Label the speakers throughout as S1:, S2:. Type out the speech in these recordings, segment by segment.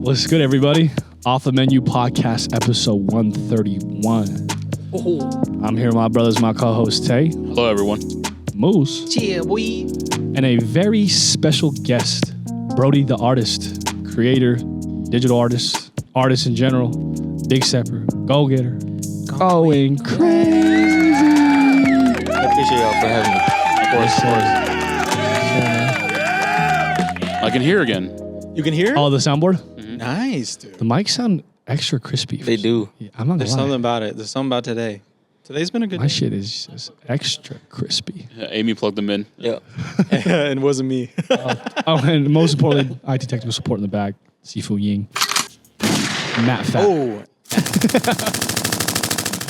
S1: What's good, everybody? Off the Menu Podcast, episode 131. I'm here with my brothers, my co-host Tay.
S2: Hello, everyone.
S1: Moose.
S3: Yeah, boy.
S1: And a very special guest, Brody, the artist, creator, digital artist, artist in general, big stepper, go-getter, going crazy.
S3: I appreciate y'all for having me.
S2: Of course. I can hear again.
S3: You can hear?
S1: Oh, the soundboard?
S3: Nice, dude.
S1: The mics sound extra crispy.
S4: They do.
S1: Yeah, I'm not
S3: There's
S1: gonna lie.
S3: something about it. There's something about today. Today's been a good
S1: My
S3: day.
S1: shit is just extra crispy.
S2: Amy plugged them in.
S4: Yeah.
S3: It wasn't me.
S1: Oh, and most importantly, IT technical support in the back, Sifu Ying. Matt Fat.
S3: Oh.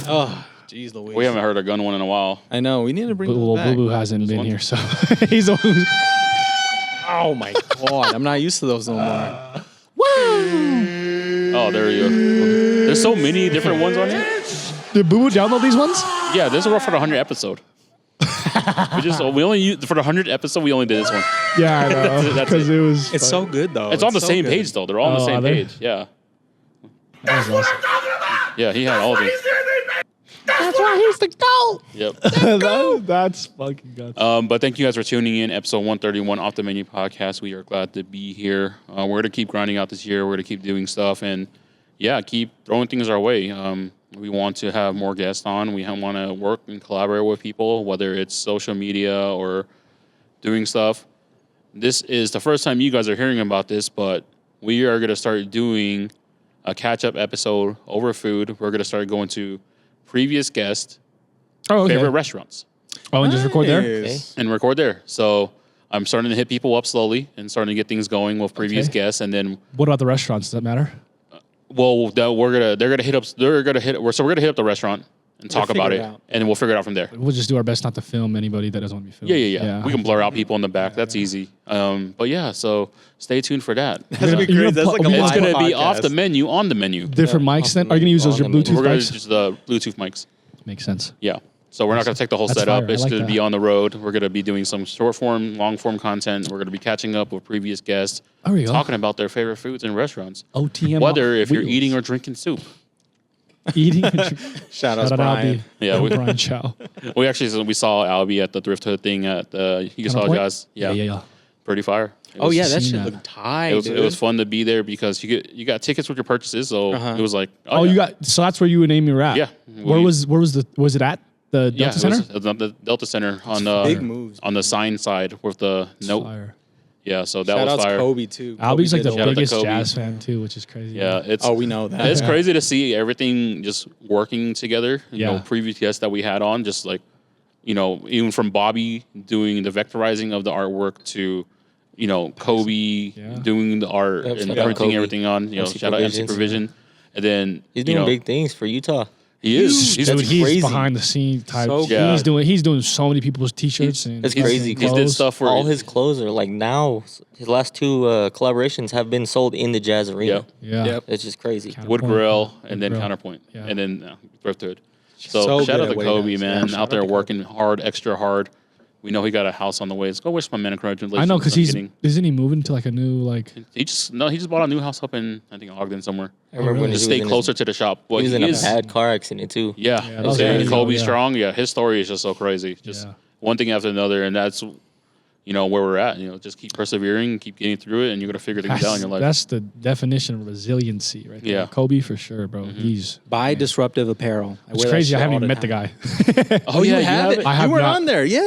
S3: Oh, jeez Louise.
S2: We haven't heard a gun one in a while.
S3: I know. We need to bring
S1: Well,
S3: those back.
S1: Boo Boo hasn't been
S2: one?
S1: here, so he's the one who's...
S3: Oh, my God. I'm not used to those no more.
S2: Oh, there you go. There's so many different ones on here.
S1: Did Boo Boo download these ones?
S2: Yeah, this is for the 100th episode. we only used, for the 100th episode, we only did this one.
S1: Yeah, I know.
S2: That's
S1: Because it was...
S3: It's so good, though.
S2: It's on the
S3: so
S2: same
S3: good.
S2: page, though. They're all on the
S1: Oh,
S2: same
S1: are they?
S2: page. Yeah.
S1: That was awesome.
S2: Yeah, he had all of them.
S1: That's why he's the GOAT.
S2: Yep.
S1: That's fucking guts.
S2: But thank you guys for tuning in. Episode 131 Off the Menu Podcast. We are glad to be here. We're going to keep grinding out this year. We're going to keep doing stuff and, yeah, keep throwing things our way. We want to have more guests on. We want to work and collaborate with people, whether it's social media or doing stuff. This is the first time you guys are hearing about this, but we are going to start doing a catch-up episode over food. We're going to start going to previous guests' favorite restaurants.
S1: Oh, and just record there?
S3: Nice.
S2: And record there. So I'm starting to hit people up slowly and starting to get things going with previous guests, and then
S1: What about the restaurants? Does that matter?
S2: well, they're gonna hit up the restaurant and talk about
S3: figure
S2: it,
S3: it out.
S2: and then we'll figure it out from there.
S1: We'll just do our best not to film anybody that doesn't want to be filmed.
S2: Yeah. We can blur out people in the back. That's easy. But yeah, so stay tuned for that.
S3: That's gonna be
S1: You're
S3: crazy. That's
S1: gonna
S3: like a
S1: put-
S2: It's
S3: live
S2: gonna be
S3: podcast.
S2: off the menu, on the menu.
S1: Different mics then? Are you going to use those your
S4: On the menu.
S1: Bluetooth
S2: We're gonna
S1: mics?
S2: use the Bluetooth mics.
S1: Makes sense.
S2: Yeah. So we're not gonna take the whole
S1: That's
S2: setup.
S1: fire. I
S2: It's
S1: like
S2: gonna
S1: that.
S2: be on the road. We're gonna be doing some short form, long form content. We're gonna be catching up with previous guests,
S1: There you go.
S2: talking about their favorite foods and restaurants.
S1: OTM.
S2: Whether if you're
S1: wheels.
S2: eating or drinking soup.
S1: Eating.
S3: Shout out
S1: Shout out
S3: Brian.
S1: Albie.
S2: Yeah, we-
S1: Brian Chow.
S2: We saw Albie at the Thrift Hood thing at you saw
S1: Counterpoint?
S2: guys. Yeah.
S1: Yeah.
S2: Pretty fire. It
S3: Oh,
S2: was-
S3: yeah. That
S1: seen
S3: shit
S1: that.
S3: looked tight,
S2: It was fun to be there because you got tickets with your purchases, so it was like
S1: Oh,
S2: yeah.
S1: you got, so that's where you and Amy were at?
S2: Yeah.
S1: Where was it at? The
S2: yeah,
S1: Delta Center?
S2: it was at the Delta Center on
S3: big moves.
S2: on the sign side with the note.
S1: Fire.
S2: Yeah, so that
S3: Shout
S2: was
S3: out to
S2: fire.
S3: Kobe, too.
S1: Albie's like the
S2: Shout out to
S1: biggest
S2: Kobe.
S1: jazz fan too, which is crazy.
S2: Yeah, it's
S3: Oh, we know that.
S2: it's crazy to see everything just working together. You know,
S1: Yeah.
S2: previous guests that we had on, just like, you know, even from Bobby doing the vectorizing of the artwork to, you know, Kobe doing the art
S4: Yep,
S2: and
S4: shout out
S2: printing
S4: Kobe.
S2: everything on. You know,
S4: MC
S2: shout out MC
S4: Provisions.
S2: Provision. And then
S4: He's doing
S2: you know,
S4: big things for Utah.
S2: He is.
S1: Dude,
S4: That's
S1: he's
S4: crazy.
S1: behind the scene type.
S3: So
S2: Yeah.
S1: He's doing so many people's t-shirts and
S4: It's crazy.
S2: He did
S1: clothes.
S2: stuff for
S4: All his clothes are like now. His last two collaborations have been sold in the jazz arena.
S2: Yeah.
S1: Yeah.
S3: Yep.
S4: It's just crazy.
S2: Wood
S1: Counterpoint.
S2: Grill
S1: Wood
S2: and then
S1: Grill.
S2: Counterpoint
S1: Yeah.
S2: and then Thrift Hood.
S3: So
S2: So
S3: good
S2: shout out
S3: at
S2: to
S3: what he
S2: Kobe,
S3: does.
S2: man,
S3: Yeah, shout
S2: out
S3: out
S2: there
S3: to Kobe.
S2: working hard, extra hard. We know he got a house on the way. Let's go wish my man congratulations.
S1: I know because
S2: on
S1: he's
S2: getting-
S1: isn't he moving to like a new like
S2: he just bought a new house up in I think Ogden somewhere.
S4: I remember
S1: really?
S4: when he
S2: To
S4: was
S2: stay
S4: in
S2: closer to the shop.
S4: He
S2: Well,
S4: was
S2: he
S4: in a
S2: is,
S4: bad car accident too.
S2: yeah.
S1: that was
S2: Saying
S1: crazy.
S2: Kobe
S1: Yeah.
S2: strong. Yeah, his story is just so crazy. Just
S1: Yeah.
S2: one thing after another, and that's you know where we're at. You know, just keep persevering, keep getting through it, and you're gonna figure things out in your life.
S1: that's the definition of resiliency right there.
S2: Yeah.
S1: Kobe for sure, bro. He's
S3: Buy disruptive apparel.
S1: it's crazy. I haven't even met the guy.
S2: Oh
S3: You
S2: yeah,
S3: have it?
S1: I have
S3: You were
S1: not.
S3: on there. Yeah.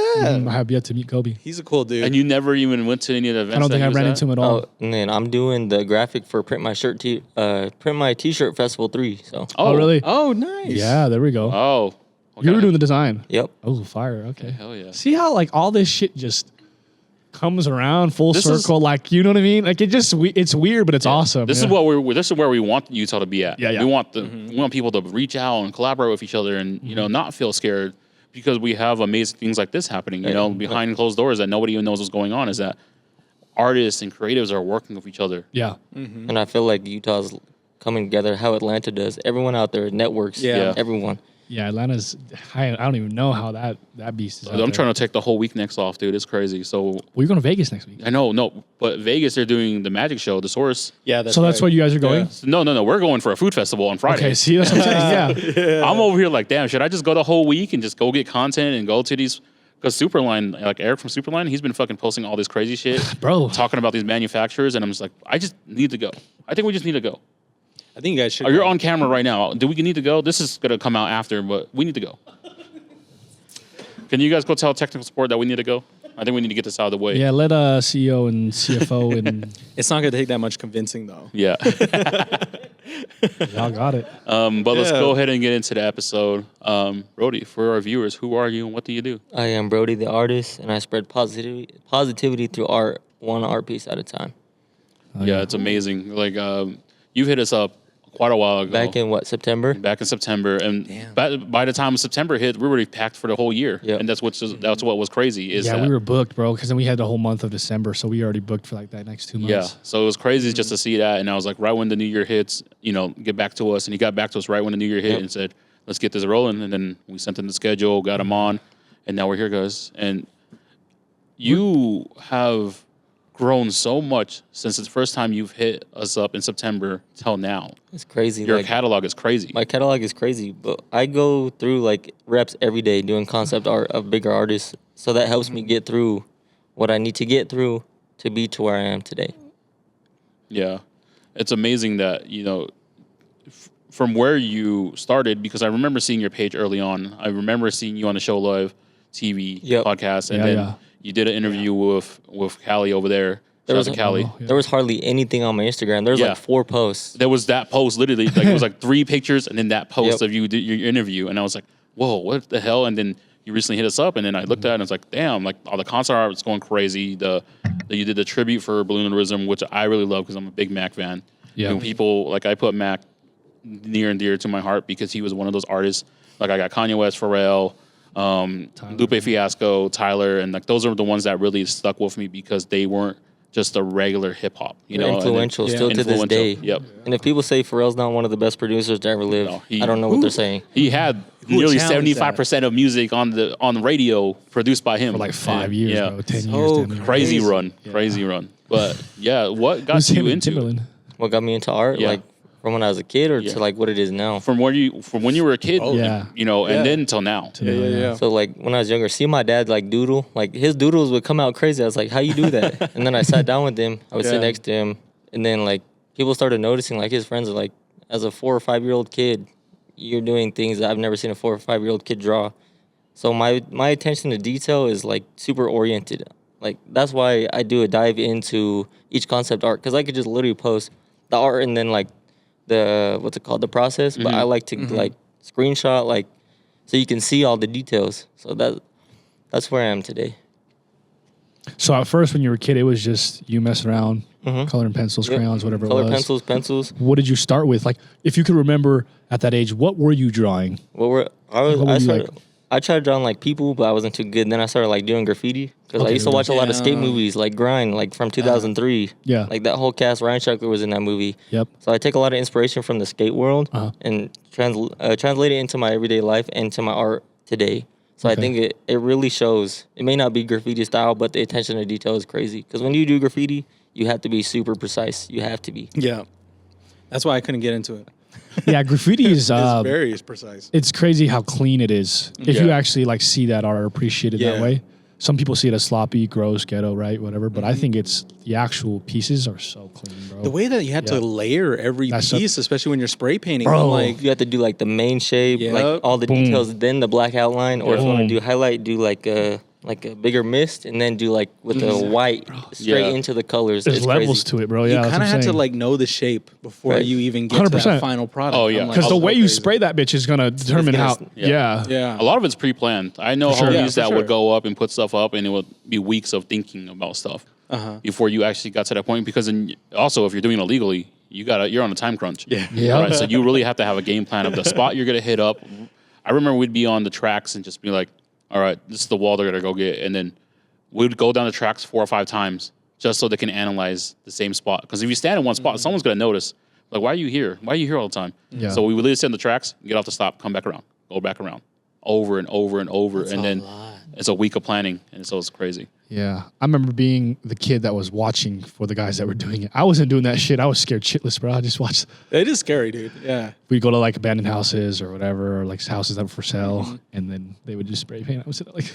S1: I have yet to meet Kobe.
S3: He's a cool dude.
S2: And you never even went to any of the events.
S1: I don't
S2: that
S1: think
S2: he
S1: I
S2: was
S1: ran
S2: at?
S1: into him at all.
S4: Oh, and then I'm doing the graphic for Print My T-shirt Festival 3. So
S1: Oh, really?
S3: Oh, nice.
S1: Yeah, there we go.
S2: Oh,
S1: You were
S2: okay.
S1: doing the design.
S4: yep.
S1: Oh, fire. Okay.
S2: Hell yeah.
S1: See how like all this shit just comes around full
S2: This is-
S1: circle, like you know what I mean? Like it just it's weird, but it's awesome.
S2: This
S1: yeah.
S2: is where we want Utah to be at.
S1: Yeah, yeah.
S2: We want people to reach out and collaborate with each other, and you know not feel scared because we have amazing things like this happening. You know, behind closed doors that nobody even knows what's going on. Is that artists and creatives are working with each other.
S1: Yeah.
S4: And I feel like Utah's coming together how Atlanta does. Everyone out there networks.
S3: Yeah.
S4: Everyone.
S1: Yeah, Atlanta's. I don't even know how that beast is.
S2: I'm trying to take the whole week next off, dude. It's crazy. So
S1: We're going to Vegas next week.
S2: I know, no, but Vegas they're doing the magic show, the Source.
S3: Yeah, that's
S1: So that's
S3: right.
S1: where you guys are going.
S3: Yeah.
S2: So, no. We're going for a food festival on Friday.
S1: Okay, see, that's what I'm saying. Yeah.
S2: I'm over here like, damn, should I just go the whole week and just go get content and go to these? Because Superline, like Eric from Superline, he's been fucking posting all this crazy shit,
S1: Bro.
S2: talking about these manufacturers, and I'm just like, I just need to go. I think we just need to go.
S3: I think you guys should.
S2: You're on camera right now. Do we need to go? This is gonna come out after, but we need to go. Can you guys go tell technical support that we need to go? I think we need to get this out of the way.
S1: Yeah, let CEO and CFO and
S3: It's not going to take that much convincing, though.
S2: Yeah.
S1: y'all got it.
S2: But let's
S3: Yeah.
S2: go ahead and get into the episode. Brody, for our viewers, who are you and what do you do?
S4: I am Brody the artist, and I spread positivity through art, one art piece at a time.
S2: Yeah, it's amazing. Like, you hit us up quite a while ago.
S4: Back in September?
S2: Back in September, and by the time September hit, we were already packed for the whole year.
S4: Yep.
S2: And that's what was crazy. Is
S1: Yeah,
S2: that,
S1: we were booked, bro, because then we had the whole month of December, so we already booked for like that next 2 months.
S2: Yeah, so it was crazy just to see that, and I was like, right when the new year hits, get back to us, and he got back to us right when the new year hit
S4: Yep.
S2: and said, let's get this rolling, and then we sent him the schedule, got him on, and now we're here, guys. And you have grown so much since the first time you've hit us up in September till now.
S4: It's crazy.
S2: Your
S4: like,
S2: catalog is crazy.
S4: my catalog is crazy, but I go through like reps every day doing concept art of bigger artists. So that helps me get through what I need to get through to be to where I am today.
S2: Yeah, it's amazing that from where you started, because I remember seeing your page early on. I remember seeing you on the Show Live TV
S4: Yep.
S2: podcast, and
S1: Yeah,
S2: then
S1: yeah.
S2: you did an interview with Callie over there. Shout out to Callie.
S1: Yeah.
S4: There was hardly anything on my Instagram. There was
S2: Yeah.
S4: like 4 posts.
S2: There was that post, literally, like it was like 3 pictures, and then that post
S4: Yep.
S2: of you did your interview, and I was like, whoa, what the hell? And then you recently hit us up, and then I looked at it and I was like, damn, like all the concert art was going crazy. You did the tribute for Balloonerism, which I really love because I'm a big Mac fan.
S1: Yeah.
S2: People, like I put Mac near and dear to my heart because he was one of those artists. Like I got Kanye West, Pharrell, Lupe Fiasco, Tyler, and like those are the ones that really stuck with me because they weren't just a regular hip hop,
S4: They're influential
S2: and then-
S4: still to this day.
S2: Yep.
S4: And if people say Pharrell's not one of the best producers to ever live,
S2: No,
S4: I don't know what they're saying.
S2: He had
S3: Who
S2: nearly
S3: challenged
S2: 75% of music on the radio produced by him
S1: For like 5 years,
S2: Yeah.
S1: bro. 10
S3: So
S1: years. 10 years.
S2: Crazy
S3: Crazy.
S2: run, crazy run. But yeah, what
S1: It
S2: got
S1: was
S2: you
S1: him and
S2: into it?
S1: Timberland.
S4: What got me into art?
S2: Yeah.
S4: Like from when I was a kid or
S2: Yeah.
S4: to like what it is now?
S2: From when you were a kid,
S1: Yeah.
S2: and
S3: Yeah.
S2: then till now.
S3: Yeah.
S4: So like when I was younger, see my dad like doodle, like his doodles would come out crazy. I was like, how you do that? And then I sat down with him. I would
S3: Yeah.
S4: sit next to him, and then like people started noticing, like his friends are like, as a 4 or 5 year old kid, you're doing things that I've never seen a 4 or 5 year old kid draw. So my attention to detail is like super oriented. Like that's why I do a dive into each concept art, because I could just literally post the art and then like the what's it called, the process. But I like to like screenshot like so you can see all the details. So that's where I am today.
S1: So at first, when you were a kid, it was just you messing around, coloring pencils,
S4: Yep.
S1: crayons, whatever
S4: Color
S1: it was.
S4: pencils.
S1: What did you start with? Like, if you could remember at that age, what were you drawing?
S4: What were
S1: What were
S4: I
S1: you
S4: started?
S1: like?
S4: I tried drawing like people, but I wasn't too good. Then I started like doing graffiti because I
S1: Okay,
S4: used to watch a lot of skate
S3: yeah.
S4: movies, like Grind, like from 2003.
S1: Yeah.
S4: Like that whole cast, Ryan Sheckler was in that movie.
S1: Yep.
S4: So I take a lot of inspiration from the skate world
S1: Uh-huh.
S4: and translate it into my everyday life and to my art today. So
S1: Okay.
S4: I think it really shows. It may not be graffiti style, but the attention to detail is crazy. Because when you do graffiti, you have to be super precise. You have to be.
S3: Yeah. That's why I couldn't get into it.
S1: Yeah, graffiti is
S3: It's very precise.
S1: it's crazy how clean it is. If you
S2: Yeah.
S1: actually like see that art or appreciate it that
S3: Yeah.
S1: way. Some people see it as sloppy, gross, ghetto, right? Whatever. But I think it's the actual pieces are so clean, bro.
S3: The way that you had
S1: Yeah.
S3: to layer every
S1: That's
S3: piece, especially when you're spray painting,
S1: Bro.
S3: I'm like,
S4: You have to do like the main shape,
S3: Yep.
S4: like all the
S1: Boom.
S4: details, then the black outline. Or if you want
S1: Boom.
S4: to do highlight, do like a bigger mist, and then do like with the white straight
S2: Yeah.
S4: into the colors.
S1: There's
S4: It's
S1: levels
S4: crazy.
S1: to it, bro.
S3: you
S1: Yeah, that's
S3: kind
S1: what
S3: of
S1: I'm
S3: had to
S1: saying.
S3: like know the shape before
S4: Right.
S3: you even get to
S1: 100%.
S3: that final product.
S2: Oh, yeah.
S3: I'm like,
S1: Because the
S3: oh,
S1: way you
S3: crazy.
S1: spray that bitch is gonna determine
S4: gonna
S1: how.
S4: s-
S1: Yeah.
S3: Yeah.
S2: A lot of it's pre-planned. I know
S1: sure.
S2: homies
S3: Yeah, for
S2: that
S3: sure.
S2: would go up and put stuff up, and it would be weeks of thinking about stuff before you actually got to that point. Because also, if you're doing it illegally, you're on a time crunch.
S3: Yeah.
S1: Yeah.
S2: Right? So you really have to have a game plan of the spot you're gonna hit up. I remember we'd be on the tracks and just be like, "All right, this is the wall they're gonna go get," and then we'd go down the tracks 4 or 5 times just so they can analyze the same spot. Because if you stand in one spot, someone's gonna notice. Like, why are you here? Why are you here all the time?
S1: Yeah.
S2: So we would literally sit in the tracks, get off the stop, come back around, go back around over and over and over.
S3: That's
S2: and
S3: a
S2: then
S3: lot.
S2: it's a week of planning. And so it's crazy.
S1: Yeah. I remember being the kid that was watching for the guys that were doing it. I wasn't doing that shit. I was scared shitless, bro. I just watched.
S3: It is scary, dude. Yeah.
S1: We'd go to like abandoned houses or whatever, or like houses that were for sale. And then they would just spray paint. I was sitting like,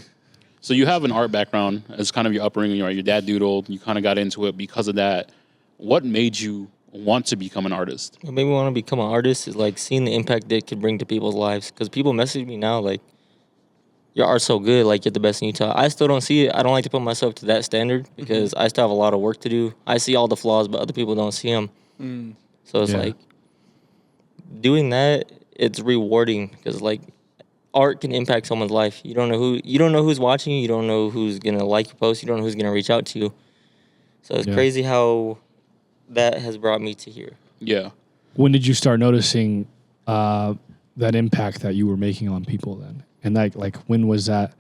S2: So you have an art background as kind of your upbringing, right? Your dad doodled. You kind of got into it because of that. What made you want to become an artist?
S4: What made me want to become an artist is like seeing the impact that it could bring to people's lives. Because people message me now like, your art's so good, like you're the best in Utah. I still don't see it. I don't like to put myself to that standard because I still have a lot of work to do. I see all the flaws, but other people don't see them. So it's like doing that. It's rewarding because like art can impact someone's life. You don't know who's watching you. You don't know who's gonna like your post. You don't know who's gonna reach out to you. So it's crazy how that has brought me to here.
S2: Yeah.
S1: when did you start noticing that impact that you were making on people then? And like when was that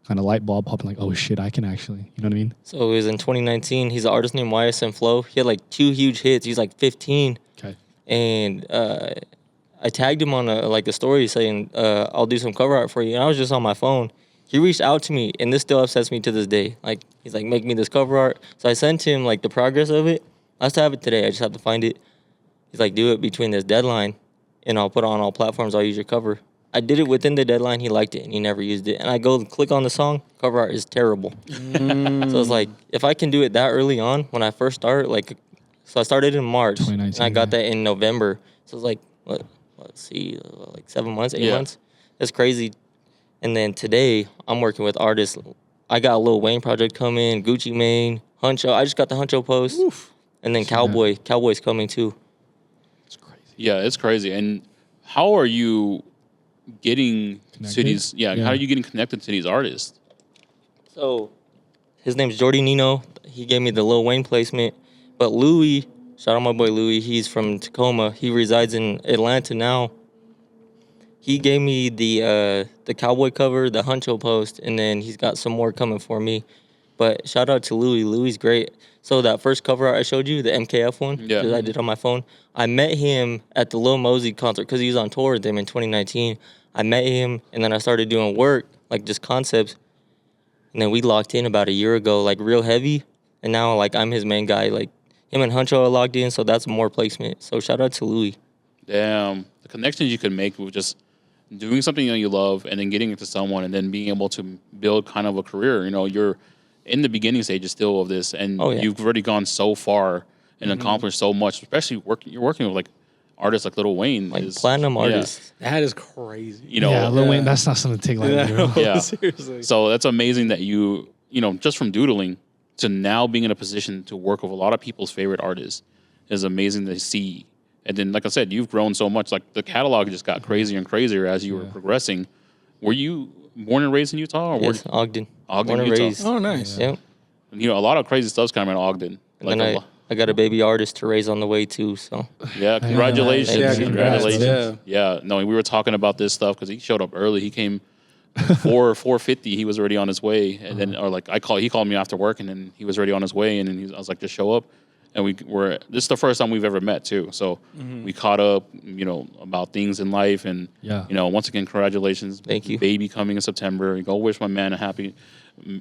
S1: kind of light bulb popping? Like, oh shit, I can actually, you know what I mean?
S4: So it was in 2019. He's an artist named YSM Flow. He had like 2 huge hits. He's like 15.
S1: Okay.
S4: And I tagged him on a story saying, I'll do some cover art for you. And I was just on my phone. He reached out to me, and this still upsets me to this day. Like, he's like, make me this cover art. So I sent him like the progress of it. I still have it today. I just have to find it. He's like, do it between this deadline, and I'll put it on all platforms. I'll use your cover. I did it within the deadline. He liked it, and he never used it. And I go click on the song. Cover art is terrible. So it's like, if I can do it that early on when I first start, like, so I started in March, and I got that in November. So it's like, let's see, like 7 months, 8 months. That's crazy. And then today, I'm working with artists. I got a Lil Wayne project coming, Gucci Mane, Huncho. I just got the Huncho post. Oof. And then Cowboy. Cowboy's coming too.
S1: It's crazy.
S2: Yeah, it's crazy. And how are you getting
S1: Connected?
S2: to these? Yeah, how are you getting connected to these artists?
S4: So his name's Jordy Nino. He gave me the Lil Wayne placement. But Louis, shout out my boy Louis, he's from Tacoma. He resides in Atlanta now. He gave me the Cowboy cover, the Huncho post, and then he's got some more coming for me. But shout out to Louis. Louis great. So that first cover art I showed you, the MKF one, that I did on my phone, I met him at the Lil Mosey concert because he was on tour with them in 2019. I met him, and then I started doing work, like just concepts. And then we locked in about a year ago, like real heavy. And now, like, I'm his main guy. Like, him and Huncho are locked in, so that's more placement. So shout out to Louis.
S2: Damn, the connections you can make with just doing something that you love and then getting it to someone and then being able to build kind of a career. You know, you're in the beginning stages still of this, and you've already gone so far and accomplished so much, especially you're working with like artists like Lil Wayne.
S4: Like platinum artists.
S3: That is crazy.
S2: You know,
S1: yeah, Lil Wayne, that's not something to take lightly. Bro.
S2: Yeah.
S3: Seriously.
S2: So that's amazing that you know, just from doodling to now being in a position to work with a lot of people's favorite artists is amazing to see. And then, like I said, you've grown so much. Like, the catalog just got crazier and crazier as you were progressing. Were you born and raised in Utah? Or
S4: Yes, Ogden.
S2: Ogden,
S4: Born and
S2: Utah.
S4: raised.
S3: Oh, nice.
S4: Yep.
S2: You know, a lot of crazy stuff's coming in Ogden.
S4: And then I got a baby artist to raise on the way, too, so.
S2: Yeah, congratulations.
S4: Yeah,
S2: Congratulations. Yeah, no, we were talking about this stuff because he showed up early. He came 4:50. He was already on his way. And then, or like, he called me after work, and then he was already on his way. And then I was like, just show up. And this is the first time we've ever met too. So we caught up, you know, about things in life. And, you know, once again, congratulations.
S4: Thank you.
S2: Baby coming in September. Go wish my man a happy,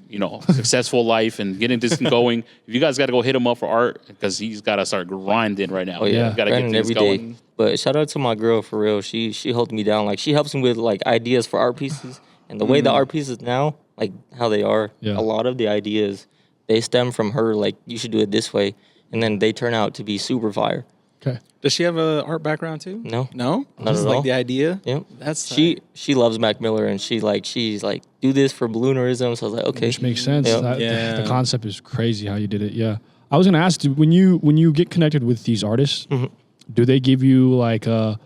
S2: you know, successful life and getting this going. If you guys got to go hit him up for art, because he's got to start grinding right now.
S4: Oh, yeah.
S2: Got to get things
S4: every
S2: going.
S4: day. But shout out to my girl, for real. She holds me down. Like, she helps me with, like, ideas for art pieces. And the way the art pieces now, like, how they are, a lot of the ideas, they stem from her, like, you should do it this way. And then they turn out to be super fire.
S1: Okay.
S3: Does she have a art background too?
S4: No.
S3: No?
S4: Not
S3: Just
S4: at
S3: like
S4: all.
S3: the idea?
S4: Yep.
S3: That's
S4: She loves Mac Miller, and she's like, do this for balloonerism. So I was like, okay.
S1: Which makes sense.
S4: Yep.
S1: The concept is crazy how you did it. Yeah. I was going to ask, when you get connected with these artists, do they give you like a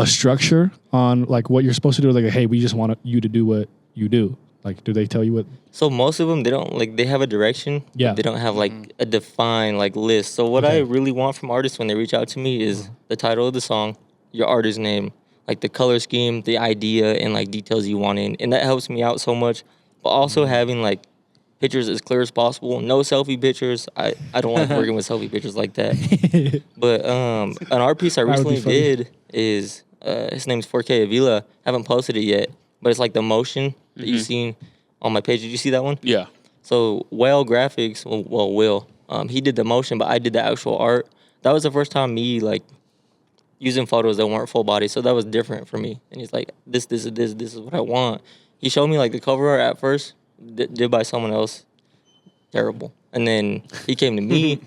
S1: structure on like what you're supposed to do? Like, hey, we just want you to do what you do. Like, do they tell you what?
S4: So most of them, they don't, like, they have a direction.
S1: Yeah.
S4: But they don't have, like, a defined, like, list. So what I really want from artists when they reach out to me is the title of the song, your artist name, like, the color scheme, the idea, and, like, details you want in. And that helps me out so much. But also having, like, pictures as clear as possible. No selfie pictures. I don't like working with selfie pictures like that. But an art piece I recently did is His name's 4K Avila. Haven't posted it yet, but it's like the motion that you've seen on my page. Did you see that one?
S2: Yeah.
S4: So Whale Graphics, Will, he did the motion, but I did the actual art. That was the first time me like using photos that weren't full body, so that was different for me. And he's like, this is what I want. He showed me like the cover art at first, did by someone else, terrible. And then he came to me,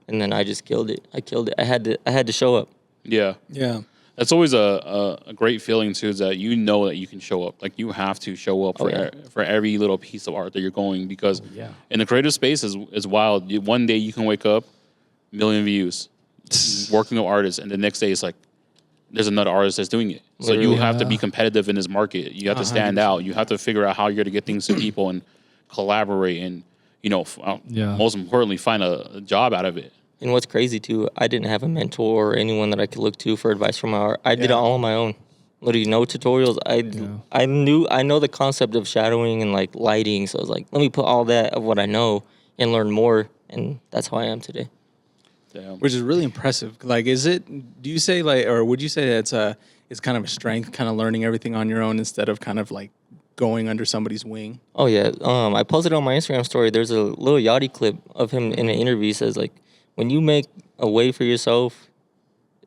S4: and then I just killed it. I killed it. I had to show up.
S2: Yeah.
S3: Yeah.
S2: That's always a great feeling too, is that you know that you can show up. Like you have to show up for every little piece of art that you're going, because in the creative space is wild. One day you can wake up, 1 million views, working with artists, and the next day it's like there's another artist that's doing it. So you have to be competitive in this market. You have to stand out. You have to figure out how you're going to get things to people and collaborate, and most importantly, find a job out of it.
S4: And what's crazy too, I didn't have a mentor or anyone that I could look to for advice from my art. I did it all on my own. Literally no tutorials. I know the concept of shadowing and like lighting, so I was like, let me put all that of what I know and learn more, and that's how I am today.
S2: Damn.
S3: Which is really impressive. Like, do you say like, or would you say that it's kind of a strength, kind of learning everything on your own instead of kind of like going under somebody's wing?
S4: Oh yeah. I posted on my Instagram story. There's a little Yachty clip of him in an interview. He says like, when you make a way for yourself,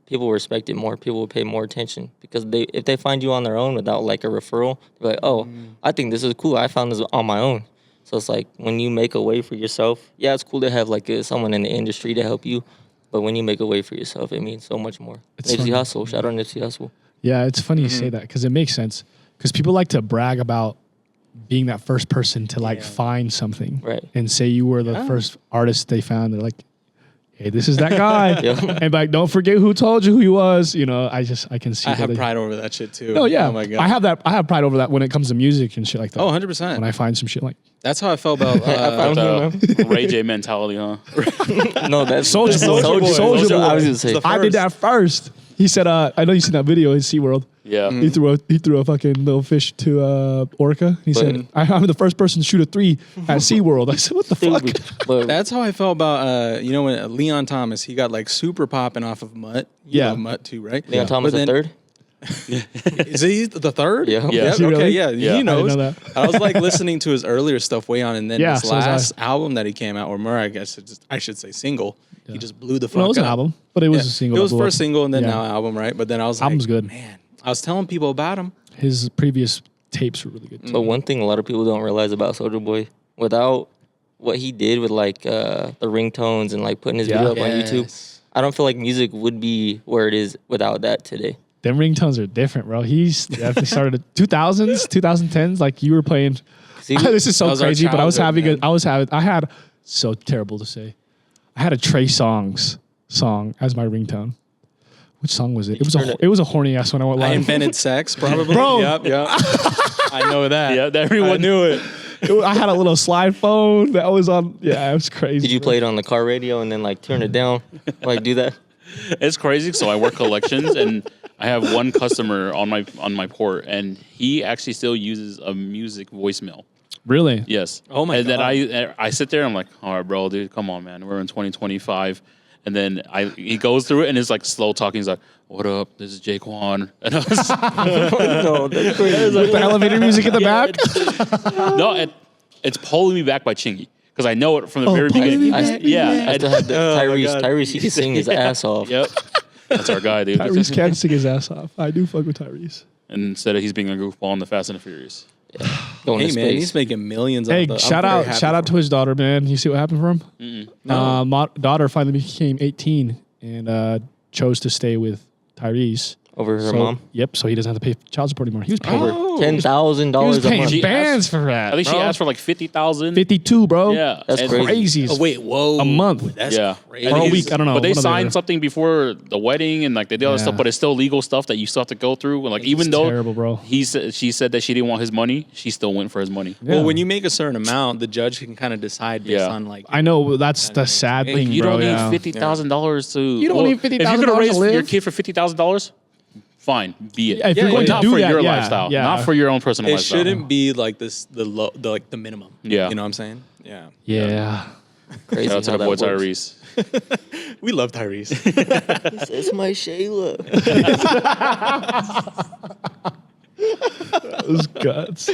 S4: people will respect it more. People will pay more attention, because if they find you on their own without like a referral, they're like, oh, I think this is cool. I found this on my own. So it's like when you make a way for yourself, yeah, it's cool to have like someone in the industry to help you. But when you make a way for yourself, it means so much more. Nipsey Hussle. Shout out Nipsey Hussle.
S1: Yeah, it's funny you say that, because it makes sense. Because people like to brag about being that first person to like find something.
S4: Right.
S1: And say you were the first artist they found. They're like, hey, this is that guy. And like, don't forget who told you who he was. You know, I can see
S3: I
S1: that.
S3: have pride over that shit too.
S1: Oh yeah.
S3: Oh my God.
S1: I have pride over that when it comes to music and shit like that.
S3: Oh, 100%.
S1: When I find some shit like,
S3: That's how I felt about
S2: Ray J mentality, huh?
S4: No, that's
S1: Soulja Boy.
S4: Soulja Boy. I was gonna
S3: It's
S4: say.
S3: the
S1: I did that first. He said, I know you seen that video in SeaWorld.
S2: Yeah.
S1: He threw a fucking little fish to Orca. He said, I'm the first person to shoot a 3 at SeaWorld. I said, what the fuck?
S4: But
S3: That's how I felt about when Leon Thomas, he got like super popping off of Mutt. You love Mutt too, right?
S4: Leon Thomas
S3: But
S4: the
S3: then-
S4: third.
S3: Is he the third?
S4: Yeah.
S2: Yeah.
S3: Yep,
S1: Is he
S3: okay,
S1: really?
S3: yeah.
S2: Yeah.
S3: He knows.
S1: I didn't know that.
S3: I was like listening to his earlier stuff way on, and then
S1: Yeah,
S3: his
S1: so was I.
S3: last album that he came out, or more, I should say single. He just blew the fuck
S1: Well, it was
S3: up.
S1: an album, but it was a single.
S3: It was
S1: that blew
S3: first
S1: up.
S3: single and then
S1: Yeah.
S3: now album, right? But then I was
S1: Album's
S3: like,
S1: good.
S3: man, I was telling people about him.
S1: His previous tapes were really good too.
S4: But one thing a lot of people don't realize about Soulja Boy, without what he did with like the ringtones and like putting his video up on YouTube, I don't feel like music would be where it is without that today.
S1: Them ringtones are different, bro. He's definitely started in 2000s, 2010s. Like you were playing.
S4: See,
S1: This is so
S3: That was our
S1: crazy, but I was having
S3: childhood,
S1: I had so terrible to say. I had a Trey Songz song as my ringtone. Which song was it? It was a horny ass one. I went
S3: I
S1: live.
S3: invented sex, probably.
S1: Bro.
S3: Yep. I know that.
S2: Yeah, everyone
S3: I knew it.
S1: I had a little slide phone that was on. Yeah, it was crazy.
S4: did you play it on the car radio and then like turn it down, like do that?
S2: It's crazy. So I work collections, and I have one customer on my port, and he actually still uses a music voicemail.
S1: Really?
S2: Yes.
S3: Oh my
S2: and
S3: God.
S2: then I sit there, I'm like, all right, bro, dude, come on, man. We're in 2025. And then he goes through it, and it's like slow talking. He's like, what up? This is Jaquan. And I was
S4: No, that's crazy.
S1: With the elevator music in the back.
S2: no, it's pulling me back by Chingy. Because I know it from the very
S1: Pulling
S2: beginning.
S1: Me Back?
S4: I still had Tyrese.
S3: God.
S4: Tyrese, he can sing his ass off.
S2: Yep. That's our guy, dude.
S1: Tyrese can sing his ass off. I do fuck with Tyrese.
S2: And instead of he's being a goofball in the Fast and the Furious.
S4: Going
S3: Hey
S4: to
S3: man,
S4: space.
S3: he's making millions.
S1: Hey,
S3: off the,
S1: shout out to his daughter, man. You see what happened for him? Daughter finally became 18 and chose to stay with Tyrese.
S4: Over her
S1: So-
S4: mom.
S1: Yep. So he doesn't have to pay child support anymore. He was paying.
S4: Over $10,000
S1: He was
S4: a
S1: paying
S4: month.
S2: She
S1: bands
S2: asked-
S1: for that.
S2: I think she
S1: bro.
S2: asked for like 50,000.
S1: 52, bro.
S2: Yeah.
S4: That's
S2: And-
S4: crazy.
S1: Crazy.
S3: Oh wait, whoa,
S1: A month.
S3: That's
S2: Yeah.
S3: crazy.
S2: And
S1: Or a
S2: he's-
S1: week, I don't know,
S2: But they
S1: one or the
S2: signed
S1: other.
S2: something before the wedding, and like they did all that
S1: Yeah.
S2: stuff. But it's still legal stuff that you still have to go through. And like even
S1: It's
S2: though
S1: terrible, bro.
S2: she said that she didn't want his money, she still went for his money.
S3: Well, when you make a certain amount, the judge can kind of decide based
S2: Yeah.
S3: on like.
S1: I know that's the sad
S2: Hey,
S1: thing,
S2: you
S1: bro.
S2: don't
S1: yeah.
S2: need $50,000 to.
S1: You don't need $50,000
S2: If you're gonna raise
S1: to live.
S2: your kid for $50,000, fine, be it.
S1: Yeah, if
S3: you're
S2: But
S3: gonna
S2: not
S1: do
S2: for
S1: that,
S2: your
S1: yeah,
S2: lifestyle,
S1: yeah.
S2: not for your own personal
S3: It
S2: lifestyle.
S3: shouldn't be like this, the minimum.
S2: Yeah.
S3: You know what I'm saying? Yeah.
S1: Yeah.
S4: Crazy
S2: Shout out to
S4: how
S2: the boy
S4: that works.
S2: Tyrese.
S3: We love Tyrese.
S4: It's my Shayla.
S1: Those guts.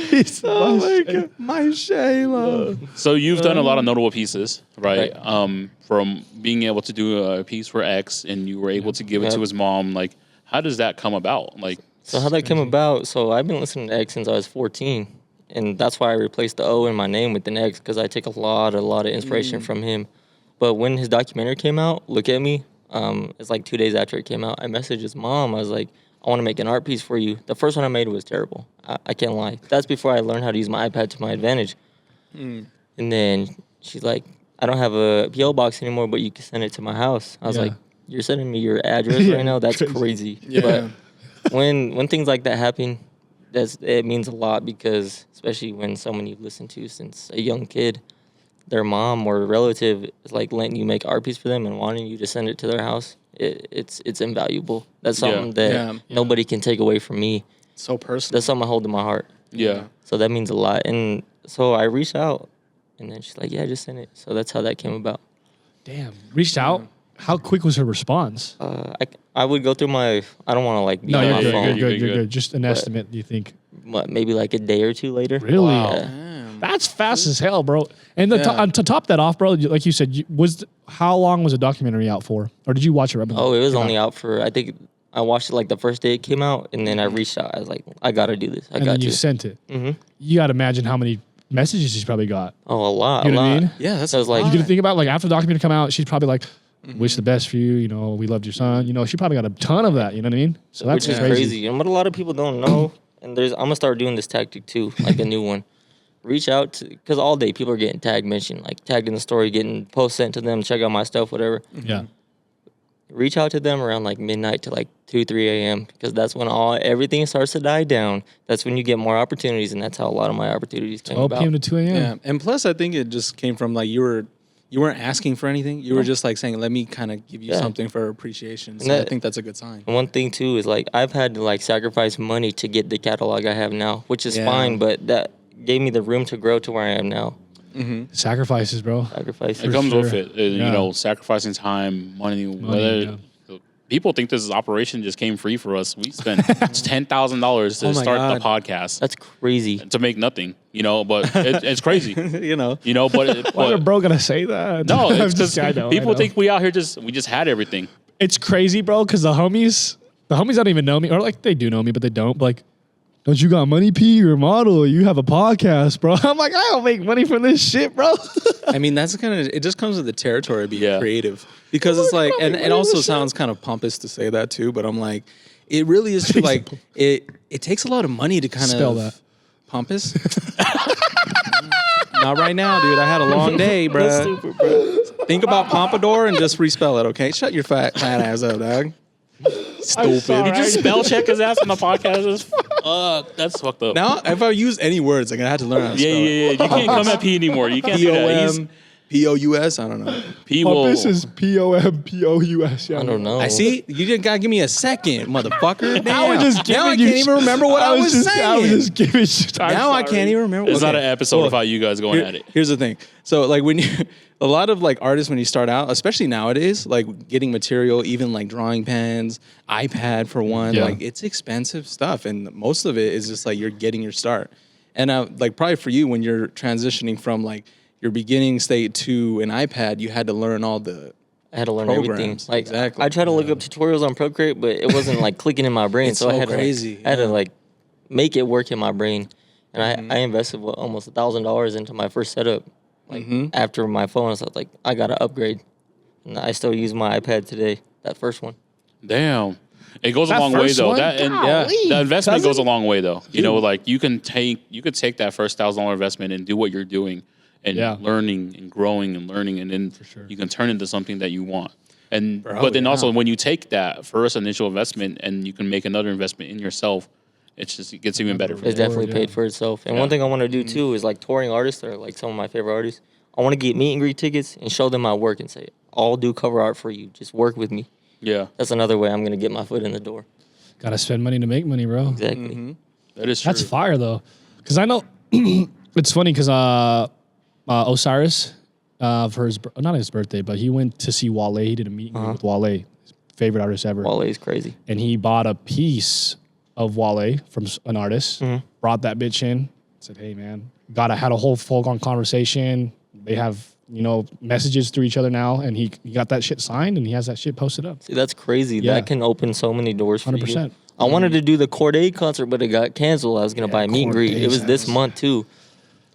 S3: Oh my God, my Shayla.
S2: So you've done a lot of notable pieces, right? From being able to do a piece for X, and you were able to give it to his mom. Like, how does that come about? Like,
S4: So how that came about? So I've been listening to X since I was 14, and that's why I replaced the O in my name with an X, because I take a lot of inspiration from him. But when his documentary came out, Look at Me, it's like 2 days after it came out, I messaged his mom. I was like, I want to make an art piece for you. The first one I made was terrible. I can't lie. That's before I learned how to use my iPad to my advantage. And then she's like, I don't have a P.O. box anymore, but you can send it to my house. I was like, you're sending me your address right now? That's crazy.
S3: Yeah.
S4: But when things like that happen, it means a lot, because especially when someone you've listened to since a young kid, their mom or relative is like letting you make art piece for them and wanting you to send it to their house. It's invaluable. That's something that nobody can take away from me.
S3: So personal.
S4: That's something I hold in my heart.
S2: yeah.
S4: So that means a lot. And so I reached out, and then she's like, yeah, just send it. So that's how that came about.
S1: Damn. Reached out. How quick was her response?
S4: I would go through I don't want to like be
S1: No,
S4: on
S1: you're
S4: my
S1: good,
S4: phone.
S1: you're good. Just an estimate, do you think?
S4: Maybe like a day or two later.
S1: Really?
S4: Yeah.
S1: That's fast as hell, bro. And to top that off, bro, like you said, how long was the documentary out for? Or did you watch it right before?
S4: Oh, it was only out for, I think I watched it like the first day it came out, and then I reached out. I was like, I got to do this.
S1: And then you sent it.
S4: Mm-hmm.
S1: You got to imagine how many messages she's probably got.
S4: Oh, a lot.
S1: You know what I mean?
S3: Yeah, that's
S4: So I was like,
S1: You can think about, like, after the documentary come out, she's probably like, wish the best for you. You know, we loved your son. You know, she probably got a ton of that. You know what I mean? So that's
S4: which is crazy. And what a lot of people don't know, and I'm going to start doing this tactic too, like a new one. Reach out to, because all day people are getting mentioned, like tagged in the story, getting posts sent to them, check out my stuff, whatever.
S1: Yeah.
S4: Reach out to them around like midnight to like 2, 3 a.m. because that's when everything starts to die down. That's when you get more opportunities, and that's how a lot of my opportunities came
S1: 12
S4: about.
S1: p.m. to 2 a.m.
S3: Yeah, and plus I think it just came from like you weren't asking for anything. You were just like saying, let me kind of give you something for appreciation. So I think that's a good sign.
S4: And one thing too is like I've had to like sacrifice money to get the catalog I have now, which is fine, but that gave me the room to grow to where I am now.
S1: Sacrifices, bro.
S4: Sacrifices.
S2: It comes
S1: sure.
S2: with it. You know, sacrificing time, money. Whether people think this operation just came free for us. We spent $10,000 to start the podcast.
S4: That's crazy.
S2: To make nothing, you know, but it's crazy.
S3: You know,
S2: but
S1: Why are bro gonna say that?
S2: no,
S1: I'm
S2: it's
S1: just-
S2: because
S1: I know.
S2: people think we out here we just had everything.
S1: It's crazy, bro, because the homies don't even know me. Or like they do know me, but they don't. But like, don't you got money, P? You're a model. You have a podcast, bro. I'm like, I don't make money from this shit, bro.
S3: I mean, that's it just comes with the territory of being creative, because it's like, and it also sounds kind of pompous to say that too, but I'm like, it really is true. Like it takes a lot of money to kind
S1: Spell
S3: of
S1: that.
S3: pompous. Not right now, dude. I had a long day, bro.
S4: That's stupid, bro.
S3: Think about pompadour and just respell it, okay? Shut your fat ass up, dog. Stupid.
S1: sorry.
S2: You just spell check his ass on the podcast. That's fucked up.
S3: Now, if I use any words, I'm gonna have to learn how to spell
S2: Yeah. You can't come at P anymore. You can't do that. He's-
S3: P-O-M, P-O-U-S, I don't know.
S2: P will.
S1: Pompous is P-O-M-P-O-U-S. Yeah,
S4: I don't know.
S3: I see. You just gotta give me a second, motherfucker. Damn.
S1: I was just
S3: now I
S1: giving you
S3: can't even remember what I was saying.
S1: I was just giving you time.
S3: Now I can't even remember.
S2: It's not
S3: Okay.
S2: an episode
S3: Well,
S2: about you guys going at it.
S3: Here's the thing. So like when you, a lot of like artists, when you start out, especially nowadays, like getting material, even like drawing pens, iPad for one,
S1: Yeah.
S3: like it's expensive stuff. And most of it is just like you're getting your start. And like probably for you, when you're transitioning from like your beginning state to an iPad, you had to learn all the
S4: I had to learn everything.
S3: programs.
S4: Like
S3: Exactly.
S4: I tried to look up tutorials on Procreate, but it wasn't like clicking in my brain.
S3: It's
S4: so I
S3: so
S4: had
S3: crazy,
S4: to, I had to like make it work in my brain. And I invested almost $1,000 into my first setup. Like after my phone, so I was like, I gotta upgrade. And I still use my iPad today. That first one.
S2: Damn. It goes a
S1: That
S2: long way
S1: first
S2: though.
S1: one?
S2: That and
S1: Golly.
S2: the investment
S1: Does
S2: goes
S1: it?
S2: a long way though. You know, like you could take that first $1,000 investment and do what you're doing and learning and growing and learning, and then you can turn into something that you want. And but then also when you take that first initial investment and you can make another investment in yourself, it gets even better. For
S4: It's
S2: you.
S4: definitely paid for itself. And one thing I want to do too is like touring artists that are like some of my favorite artists. I want to get meet and greet tickets and show them my work and say, I'll do cover art for you. Just work with me.
S2: Yeah,
S4: That's another way I'm going to get my foot in the door.
S1: Gotta spend money to make money, bro.
S4: Exactly.
S2: that is true.
S1: That's fire though, because I know it's funny because Osiris, for not his birthday, but he went to see Wale. He did a meeting with Wale, his favorite artist ever.
S4: Wale is crazy.
S1: And he bought a piece of Wale from an artist, brought that bitch in, said, hey, man, had a whole full-on conversation. They have, messages through each other now, and he got that shit signed, and he has that shit posted up.
S4: See, that's crazy.
S1: Yeah.
S4: That can open so many doors for
S1: 100%.
S4: you. I wanted to do the Corday concert, but it got canceled. I was going to buy a meet and greet. It was this month, too.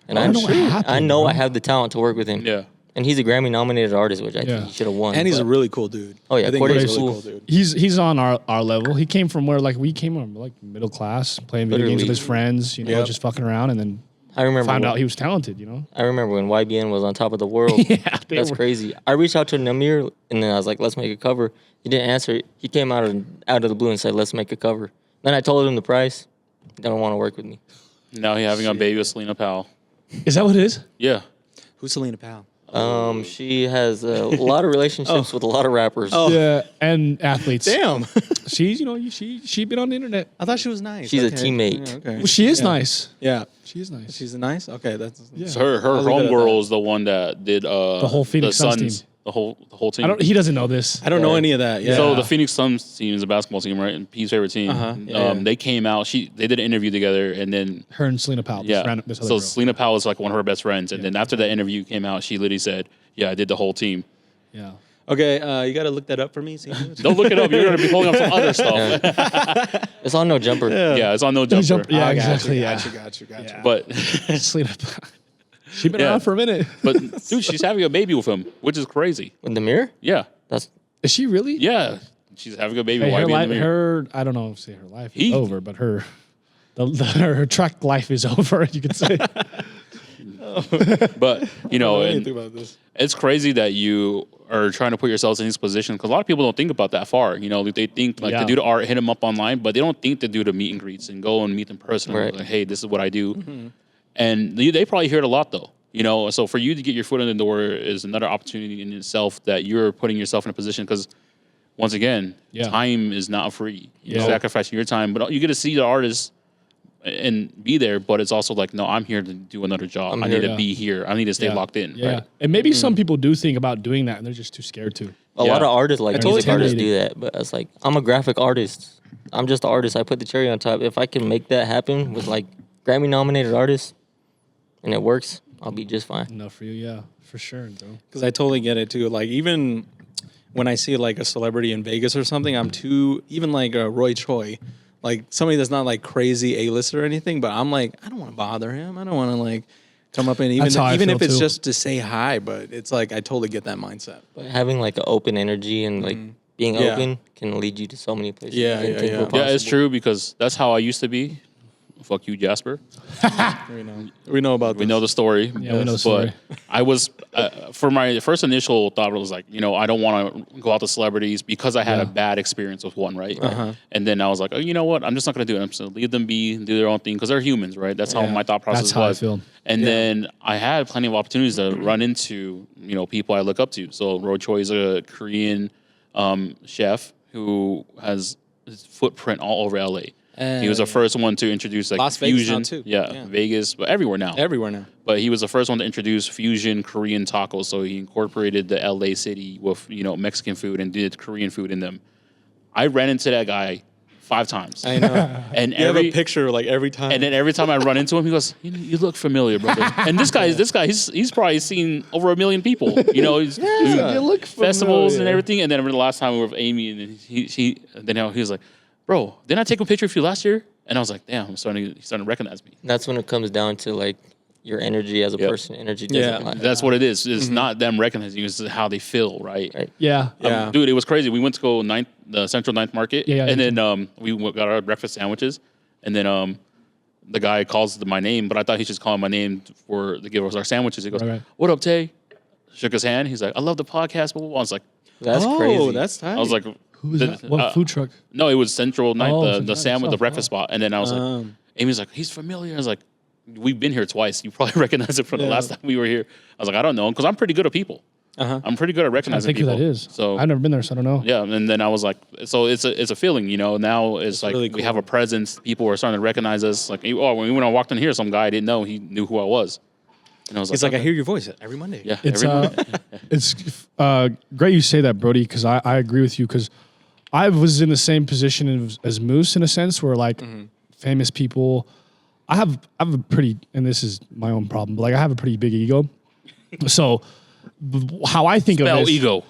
S4: And
S1: I don't know what happened,
S4: I know
S1: bro.
S4: I have the talent to work with him.
S2: Yeah.
S4: And he's a Grammy-nominated artist, which I think he should have won.
S3: And he's
S4: but-
S3: a really cool dude.
S4: Oh, yeah,
S3: I think
S4: Corday's
S3: he's a really
S4: cool.
S3: cool dude.
S1: He's on our level. He came from where we came from middle class, playing video games with his friends, just fucking around, and then
S4: I remember
S1: found out he was talented.
S4: I remember when YBN was on top of the world. That's crazy. I reached out to Namir, and then I was like, let's make a cover. He didn't answer. He came out of the blue and said, let's make a cover. Then I told him the price. He don't want to work with me.
S2: Now he's having a baby with Selena Powell.
S1: Is that what it is?
S2: Yeah.
S3: Who's Selena Powell?
S4: She has a lot of relationships with a lot of rappers.
S3: Oh.
S1: Yeah, and athletes.
S3: Damn.
S1: She's she been on the internet.
S3: I thought she was nice.
S4: She's a teammate.
S3: Yeah, okay.
S1: Well, she is nice.
S3: Yeah.
S1: She is nice.
S3: She's nice? Okay. That's
S2: So her homegirl is the one that did
S1: The whole Phoenix Suns team.
S2: The whole team.
S1: He doesn't know this.
S3: I don't know any of that. Yeah.
S2: So the Phoenix Suns team is a basketball team, right? And P's favorite team. They came out. They did an interview together, and then
S1: Her and Selena Powell.
S2: yeah.
S1: This other
S2: So
S1: girl.
S2: Selena Powell is like one of her best friends, and then after that interview came out, she literally said, "Yeah, I did the whole team."
S1: Yeah.
S3: Okay, you got to look that up for me. See?
S2: Don't look it up. You're gonna be pulling up some other stuff.
S4: It's on No Jumper.
S2: Yeah, it's on No Jumper.
S1: Yeah,
S3: I
S1: exactly.
S3: Got you.
S2: But
S1: Selena Powell. She been
S2: Yeah.
S1: around for a minute.
S2: but dude, she's having a baby with him, which is crazy.
S4: With Namir?
S2: Yeah,
S4: That's
S1: Is she really?
S2: yeah, she's having a baby.
S1: Hey,
S2: Why
S1: her,
S2: be in
S1: life,
S2: the mirror?
S1: I don't know if her life
S2: He-
S1: is over, but her her track life is over, you could say.
S2: But you know, and
S3: about this.
S2: it's crazy that you are trying to put yourselves in these positions because a lot of people don't think about that far. You know, they think like to do the art, hit them up online, but they don't think to do the meet and greets and go and meet them personally.
S4: Right.
S2: Like, hey, this is what I do, and they probably hear it a lot though. You know, so for you to get your foot in the door is another opportunity in itself that you're putting yourself in a position because. Once again, time is not free. You're sacrificing your time, but you get to see the artist and be there. But it's also like, no, I'm here to do another job. I need to be here. I need to stay locked in.
S1: Yeah.
S2: Right?
S1: And maybe some people do think about doing that and they're just too scared to.
S4: a lot of artists, like
S1: totally
S4: music artists,
S1: intimidating.
S4: do that. But it's like, I'm a graphic artist. I'm just an artist. I put the cherry on top. If I can make that happen with like Grammy nominated artists and it works, I'll be just fine.
S1: Enough for you, yeah. For sure, bro.
S3: Because I totally get it too. Like even when I see like a celebrity in Vegas or something, I'm too even like Roy Choi, like somebody that's not like crazy A-list or anything. But I'm like, I don't want to bother him. I don't want to like come up and
S1: That's how I
S3: even
S1: feel
S3: if it's
S1: too.
S3: just to say hi. But it's like I totally get that mindset.
S4: But having like an open energy and like being
S3: Yeah.
S4: open can lead you to so many places.
S3: Yeah,
S4: you didn't
S3: yeah,
S4: think
S3: yeah.
S4: were
S2: Yeah, it's
S4: possible.
S2: true because that's how I used to be. Fuck you, Jasper.
S3: We know about
S2: We know the story.
S1: Yeah, we know the story.
S2: But I was, for my first initial thought, it was like, you know, I don't want to go out to celebrities because I had a bad experience with one, right? And then I was like, oh, you know what? I'm just not going to do it. I'm just going to leave them be, do their own thing because they're humans, right? That's how my thought process
S1: That's how I
S2: was.
S1: feel.
S2: And then I had plenty of opportunities to run into, you know, people I look up to. So Roy Choi is a Korean chef who has his footprint all over LA. He was the first one to introduce like
S3: Las Vegas
S2: fusion,
S3: now, too.
S2: Yeah,
S3: Yeah.
S2: Vegas, but everywhere now.
S3: everywhere now.
S2: But he was the first one to introduce fusion Korean tacos. So he incorporated the LA city with, you know, Mexican food and did Korean food in them. I ran into that guy 5 times.
S3: I know.
S2: And
S3: You have a picture like every time.
S2: and then every time I run into him, he goes, you look familiar, brother. And this guy, he's probably seen over 1 million people. You know, he's doing
S1: You look
S2: festivals and
S1: familiar.
S2: everything. And then the last time we were with Amy, and then he was like, bro, didn't I take a picture of you last year? And I was like, damn, he's starting to recognize me.
S4: That's when it comes down to like your energy as a person. Energy doesn't
S3: Yeah.
S4: lie.
S2: That's what it is. It's not them recognizing you. It's how they feel, right?
S4: Right.
S1: Yeah.
S3: Yeah.
S2: Dude, it was crazy. We went to go the Central 9th Market,
S1: Yeah,
S2: and then we got our breakfast sandwiches, and then the guy calls my name, but I thought he should call my name to give us our sandwiches. He goes,
S1: Right.
S2: "What up, Tay?" Shook his hand. He's like, "I love the podcast." Blah, blah, blah. I was like,
S4: That's
S3: oh,
S4: crazy.
S3: that's tight.
S2: I was like,
S1: Who's that? What food truck?
S2: No, it was Central 9th,
S1: Oh,
S2: the
S1: Central
S2: sandwich, the
S1: itself.
S2: breakfast spot, and then I was like, Amy's like, he's familiar. I was like, we've been here twice. You probably recognize it from the last time we were here. I was like, I don't know, because I'm pretty good at people. I'm pretty good at
S1: I
S2: recognizing
S1: think who
S2: people.
S1: that is.
S2: So
S1: I've never been there, so I don't know.
S2: yeah, and then I was like, so it's a feeling, you know. Now it's like
S3: really
S2: we have a presence. People are starting to recognize us. Like, oh, when I walked in here, some guy I didn't know, he knew who I was. And I was
S3: He's like, I
S2: okay.
S3: hear your voice every Monday.
S2: Yeah,
S1: It's
S2: every Monday.
S1: it's great you say that, Brody, because I agree with you because I was in the same position as Moose in a sense where like famous people, I have a pretty, and this is my own problem, but like I have a pretty big ego. So how I think
S2: Spell
S1: of it,
S2: ego.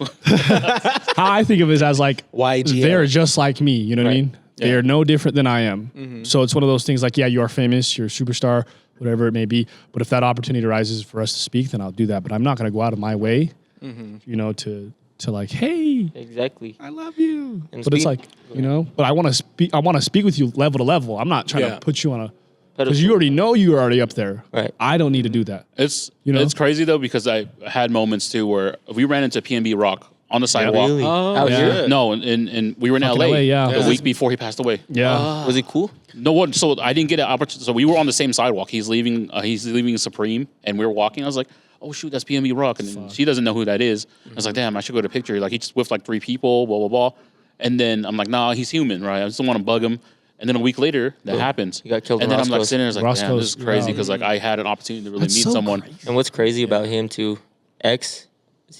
S1: how I think of it is as like
S3: YGL.
S1: they're just like me. You know what I mean?
S2: Yeah.
S1: They are no different than I am. So it's one of those things like, yeah, you are famous, you're a superstar, whatever it may be. But if that opportunity arises for us to speak, then I'll do that. But I'm not going to go out of my way, you know, to like, hey,
S4: Exactly.
S1: I love you.
S4: And
S1: But it's
S4: speak-
S1: like, you know, but I want to speak. I want to speak with you level to level. I'm not trying
S3: Yeah.
S1: to put you on a because
S4: Pedestal.
S1: you already know you're already up there.
S4: Right.
S1: I don't need to do that.
S2: It's
S1: You know?
S2: it's crazy though because I had moments too where we ran into PNB Rock on the sidewalk.
S4: Really?
S3: Oh,
S4: Out
S1: yeah.
S4: here?
S2: No, and we were in
S1: Fucking
S2: LA,
S1: LA, yeah.
S2: the
S1: Yeah.
S2: week before he passed away.
S1: Yeah.
S4: Was he cool?
S2: No one. So I didn't get an opportunity. So we were on the same sidewalk. He's leaving. He's leaving Supreme, and we were walking. I was like, "Oh shoot, that's PNB Rock," and then she doesn't know who that is. I was like, "Damn, I should go to a picture." Like he just whiffed like 3 people, blah blah blah. And then I'm like, "Nah, he's human, right? I just don't want to bug him." And then a week later, that happens.
S4: He got killed
S2: And
S4: in
S2: then I'm like
S4: Roscoe's.
S2: sitting there, I was like, "Damn, this is
S1: Roscoe's,
S2: crazy,"
S1: yeah.
S2: because like I had an opportunity to really
S1: That's
S2: meet
S1: so
S2: someone.
S1: crazy.
S4: And what's crazy about him too, X,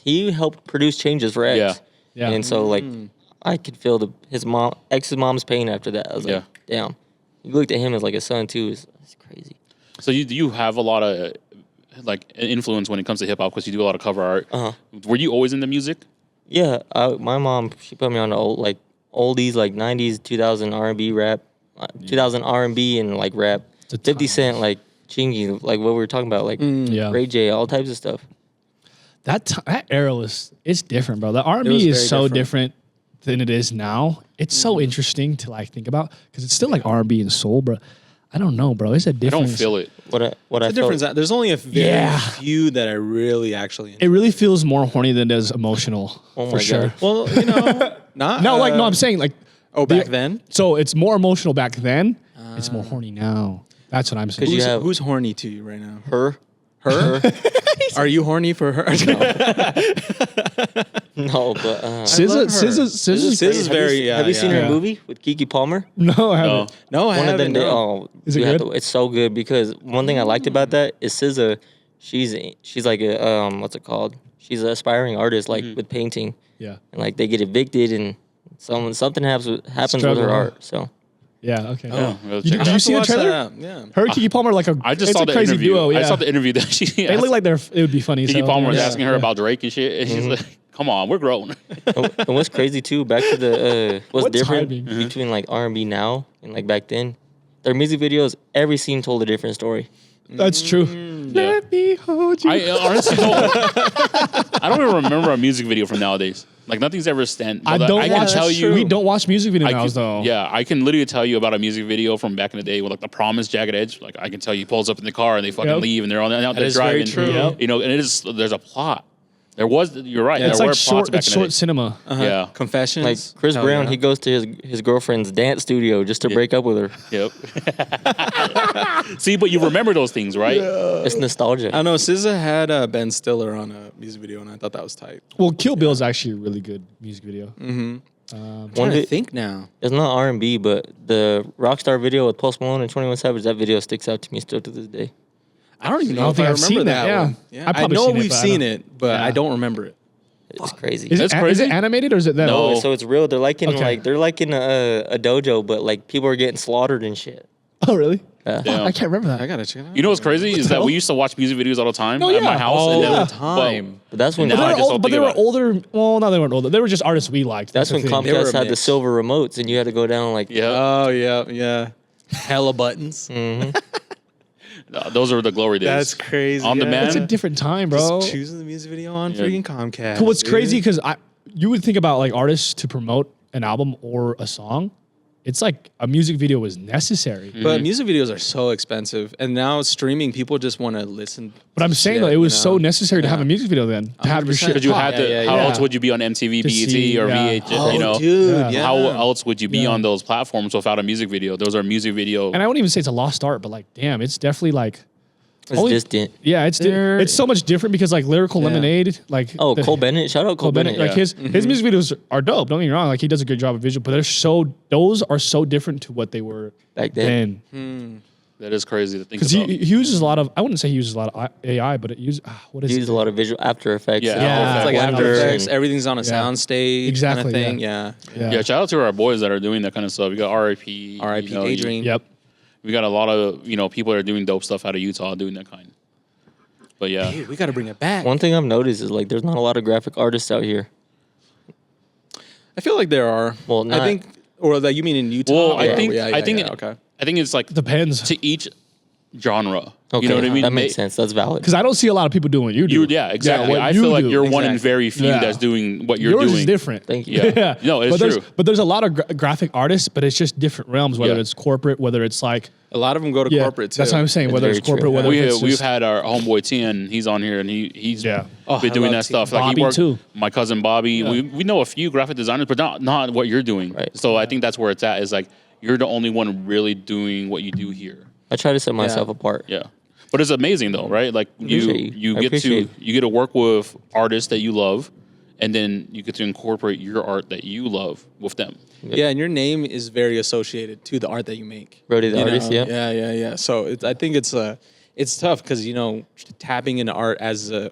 S4: he helped produce changes for X.
S2: Yeah.
S1: Yeah.
S4: And so like I could feel X's mom's pain after that. I was like,
S2: Yeah.
S4: damn. You looked at him as like a son too. It's crazy.
S2: So do you have a lot of like influence when it comes to hip hop because you do a lot of cover art?
S4: Uh-huh.
S2: Were you always into music?
S4: Yeah, my mom, she put me on the oldies like 90s, 2000 R&B rap, 2000 R&B and like rap.
S1: The
S4: 50
S1: times.
S4: Cent, like Chingy, like what we were talking about, like
S1: Yeah.
S4: Ray J, all types of stuff.
S1: That era it's different, bro. The
S3: It was
S1: R&B is
S3: very
S1: so
S3: different.
S1: different than it is now. It's so interesting to like think about because it's still like R&B and soul, bro. I don't know, bro. It's a
S2: I
S1: difference.
S2: don't feel it.
S4: What I
S3: The
S4: felt,
S3: difference. There's only a very
S1: Yeah.
S3: few that I really actually enjoy.
S1: It really feels more horny than it is emotional,
S4: Oh
S1: for
S4: my
S1: sure.
S4: God.
S3: Well, you know, not
S1: No, like no, I'm saying like
S3: back then.
S1: So it's more emotional back then. It's more horny now. That's what I'm saying.
S4: 'Cause you
S3: Who's,
S4: have-
S3: who's horny to you right now?
S4: her.
S3: Her? Are you horny for her?
S4: No, but
S1: SZA,
S3: love her.
S1: SZA's
S3: SZA's very.
S4: have you seen
S1: yeah.
S4: her movie with Kiki Palmer?
S1: No, I haven't.
S2: No.
S3: No, I
S4: One of them.
S3: haven't. no.
S4: Oh,
S1: Is it
S4: you have
S1: good?
S4: to- it's so good because one thing I liked about that is SZA. She's like a what's it called? She's an aspiring artist, like with painting,
S1: Yeah.
S4: and like they get evicted and something happens with
S1: Struggle.
S4: her art. So
S1: Yeah. Okay.
S2: Oh, well,
S1: You,
S2: check it
S1: did
S2: out.
S1: you see the
S3: Watch
S1: trailer?
S3: that. Yeah.
S1: Her and Kiki Palmer like a.
S2: I just
S1: it's
S2: saw
S1: a
S2: the
S1: crazy
S2: interview.
S1: duo. Yeah.
S2: I saw the interview that she.
S1: They look like it would be funny. as
S2: Kiki
S1: hell.
S2: Palmer was
S1: Yeah.
S2: asking her about Drake and shit, and she's like, "Come on, we're grown."
S4: and what's crazy too, back to the what's
S1: What
S4: different
S1: timing?
S4: between like R&B now and like back then. Their music videos, every scene told a different story.
S1: That's true. Let me hold you.
S2: I honestly don't. I don't even remember a music video from nowadays. Like nothing's ever stand.
S1: I
S2: but
S1: don't
S2: I can
S1: watch.
S2: tell you.
S1: We don't watch music
S2: I
S1: videos
S2: could-
S1: though.
S2: Yeah, I can literally tell you about a music video from back in the day with like the Promise Jagged Edge. Like I can tell you, he pulls up in the car and they fucking
S1: Yep.
S2: leave and they're out there
S3: is very
S2: driving.
S3: true.
S1: Yep.
S2: You know, and it is. There's a plot. There was. You're right.
S1: It's
S2: there
S1: like
S2: were plots
S1: short.
S2: back
S1: It's
S2: in the
S1: short
S2: day.
S1: cinema.
S2: Yeah.
S3: Confessions.
S4: Like Chris
S3: Hell
S4: Brown,
S3: yeah.
S4: he goes to his girlfriend's dance studio just to break up with her.
S2: Yep. See, but you remember those things, right?
S4: It's nostalgia.
S3: I don't know. SZA had Ben Stiller on a music video, and I thought that was tight.
S1: Well, Kill Bill is actually a really good music video.
S3: I'm
S4: One
S3: trying to
S4: vi-
S3: think now.
S4: It's not R&B, but the Rockstar video with Post Malone and 21 Savage, that video sticks out to me still to this day.
S3: I don't even
S1: I
S3: know
S1: don't
S3: if
S1: think
S3: I
S1: I've
S3: remember
S1: seen that, yeah.
S3: one. Yeah,
S1: I've
S3: I
S1: probably
S3: know
S1: seen it,
S3: we've
S1: but I
S3: seen
S1: don't-
S3: it, but
S1: Yeah.
S3: I don't remember it.
S4: It's crazy.
S1: Is
S2: That's
S1: it, is
S2: crazy.
S1: it animated or is it them?
S2: No.
S4: So it's real. They're like in
S1: Okay.
S4: a dojo, but like people are getting slaughtered and shit.
S1: Oh, really?
S4: Yeah.
S2: Yeah.
S1: I can't remember that.
S3: I gotta check it out.
S2: You know what's crazy is that
S1: hell?
S2: we used to watch music videos all the time
S1: Oh,
S2: at my
S1: yeah.
S2: house.
S3: all
S2: and then-
S1: yeah.
S3: the time.
S4: But that's when
S2: Now
S1: But
S2: I
S1: they were,
S2: just don't
S1: old, but
S2: think
S1: they were
S2: about it.
S1: older. Well, no, they weren't older. They were just artists we liked.
S4: that's when
S1: the thing.
S3: They were
S4: Comcast
S3: a
S4: had the
S3: mix.
S4: silver remotes, and you had to go down like
S2: Yeah.
S3: Oh yeah. Hella buttons.
S2: Those are the glory days.
S3: That's crazy.
S2: On
S3: yeah.
S2: demand?
S1: It's a different time, bro.
S3: Just choosing the music video on
S2: Yeah.
S3: freaking Comcast.
S1: But what's
S3: dude.
S1: crazy because you would think about like artists to promote an album or a song. It's like a music video is necessary.
S3: But music videos are so expensive, and now streaming, people just want to listen.
S1: But I'm
S3: to
S1: saying
S3: shit,
S1: though, it was
S3: you
S1: so
S3: know?
S1: necessary to have
S3: Yeah.
S1: a music video then to have your
S3: 100%.
S1: shit.
S2: Because you
S1: pop.
S2: had to.
S3: Yeah,
S2: How
S3: yeah.
S2: else would you be on MTV,
S1: To
S2: BET,
S1: see,
S2: or
S1: yeah.
S2: VH?
S3: Oh,
S2: You know,
S3: dude,
S1: Yeah.
S3: yeah.
S2: how else would you be
S1: Yeah.
S2: on those platforms without a music video? Those are music video.
S1: And I won't even say it's a lost art, but like, damn, it's definitely like,
S4: it's
S1: Only-
S4: distant.
S1: yeah,
S3: They're-
S1: it's so much different because like Lyrical
S3: Yeah.
S1: Lemonade, like
S4: Oh,
S1: the-
S4: Cole Bennett! Shout out Cole Bennett.
S1: like
S2: yeah.
S1: his music videos are dope. Don't get me wrong, like he does a good job of visual, but those are so different to what they were
S4: Back then.
S1: then.
S2: That is crazy to think
S1: Because
S2: about.
S1: he uses a lot of, I wouldn't say he uses a lot of AI, but it uses, what is
S4: He
S1: it?
S4: uses a lot of visual After Effects.
S2: Yeah,
S4: and
S1: Yeah.
S3: It's like
S1: Blender
S3: After Effects.
S4: and-
S3: Everything's on a soundstage
S1: Exactly,
S3: kind of thing.
S1: yeah.
S3: Yeah.
S2: Yeah, shout out to our boys that are doing that kind of stuff. We got RIP.
S3: R.I.P.
S2: you know,
S3: Adrian.
S1: Yep.
S2: We got a lot of, people that are doing dope stuff out of Utah doing that kind. But yeah.
S3: Dude, we got to bring it back.
S4: One thing I've noticed is like there's not a lot of graphic artists out here.
S3: I feel like there are.
S4: Well,
S3: I
S4: not-
S3: think, or that you mean in Utah?
S2: Well, I
S3: Yeah,
S2: think
S3: yeah,
S2: I think
S3: yeah,
S2: it,
S3: okay.
S2: I think it's like
S1: Depends.
S2: to each genre.
S4: Okay,
S2: You know what I mean?
S4: that makes
S2: They-
S4: sense. That's valid.
S1: Because I don't see a lot of people doing what you do.
S2: Yeah, exactly.
S1: what
S2: I
S1: you
S2: feel like
S1: do.
S2: you're one in
S3: Exactly.
S2: very few
S1: Yeah.
S2: that's doing what you're
S1: Yours
S2: doing.
S1: is different.
S4: Thank you.
S2: Yeah. No, it's true.
S1: But there's a lot of graphic artists, but it's just different realms, whether
S2: Yeah.
S1: it's corporate, whether it's like,
S3: A lot of them go to
S1: yeah,
S3: corporate too.
S1: that's what I'm saying,
S4: It's
S1: whether
S4: very
S1: it's corporate,
S4: true.
S1: whether it's
S2: We've
S1: just,
S2: had our homeboy Tien. He's on here, and he's
S1: Yeah.
S3: Oh,
S2: been
S3: I
S2: doing
S3: love
S2: that stuff.
S3: Tien.
S2: Like he
S1: Bobby,
S2: worked,
S1: too.
S2: my cousin Bobby. We know a few graphic designers, but not what you're doing.
S4: Right.
S2: So I think that's where it's at. Is like you're the only one really doing what you do here.
S4: I try to set myself apart.
S2: Yeah. But it's amazing though, right? Like
S4: Appreciate
S2: you
S4: I
S2: get to
S4: appreciate
S2: you get to work with artists that you love, and then you get to incorporate your art that you love with them.
S3: Yeah, and your name is very associated to the art that you make.
S4: Brody the
S3: You know?
S4: artist, yeah.
S3: Yeah. So I think it's tough because tapping into art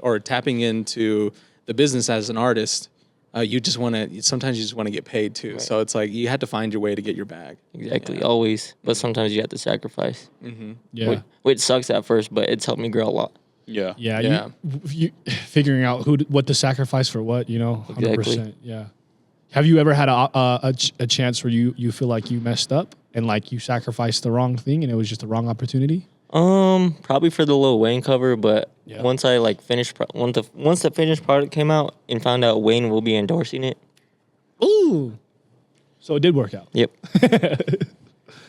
S3: or tapping into the business as an artist, you just want to. Sometimes you just want to get paid too.
S4: Right.
S3: So it's like you had to find your way to get your bag.
S4: Exactly.
S3: Yeah.
S4: Always. But sometimes you have to sacrifice.
S1: yeah.
S4: Which sucks at first, but it's helped me grow a lot.
S2: Yeah.
S1: Yeah,
S3: Yeah.
S1: You figuring out what to sacrifice for what, 100%.
S4: Exactly.
S1: Yeah. Have you ever had a chance where you feel like you messed up and like you sacrificed the wrong thing and it was just the wrong opportunity?
S4: Probably for the Lil Wayne cover, but
S1: Yeah.
S4: once I like finished, once the finished product came out and found out Wayne will be endorsing it.
S1: Ooh. So it did work out.
S4: Yep.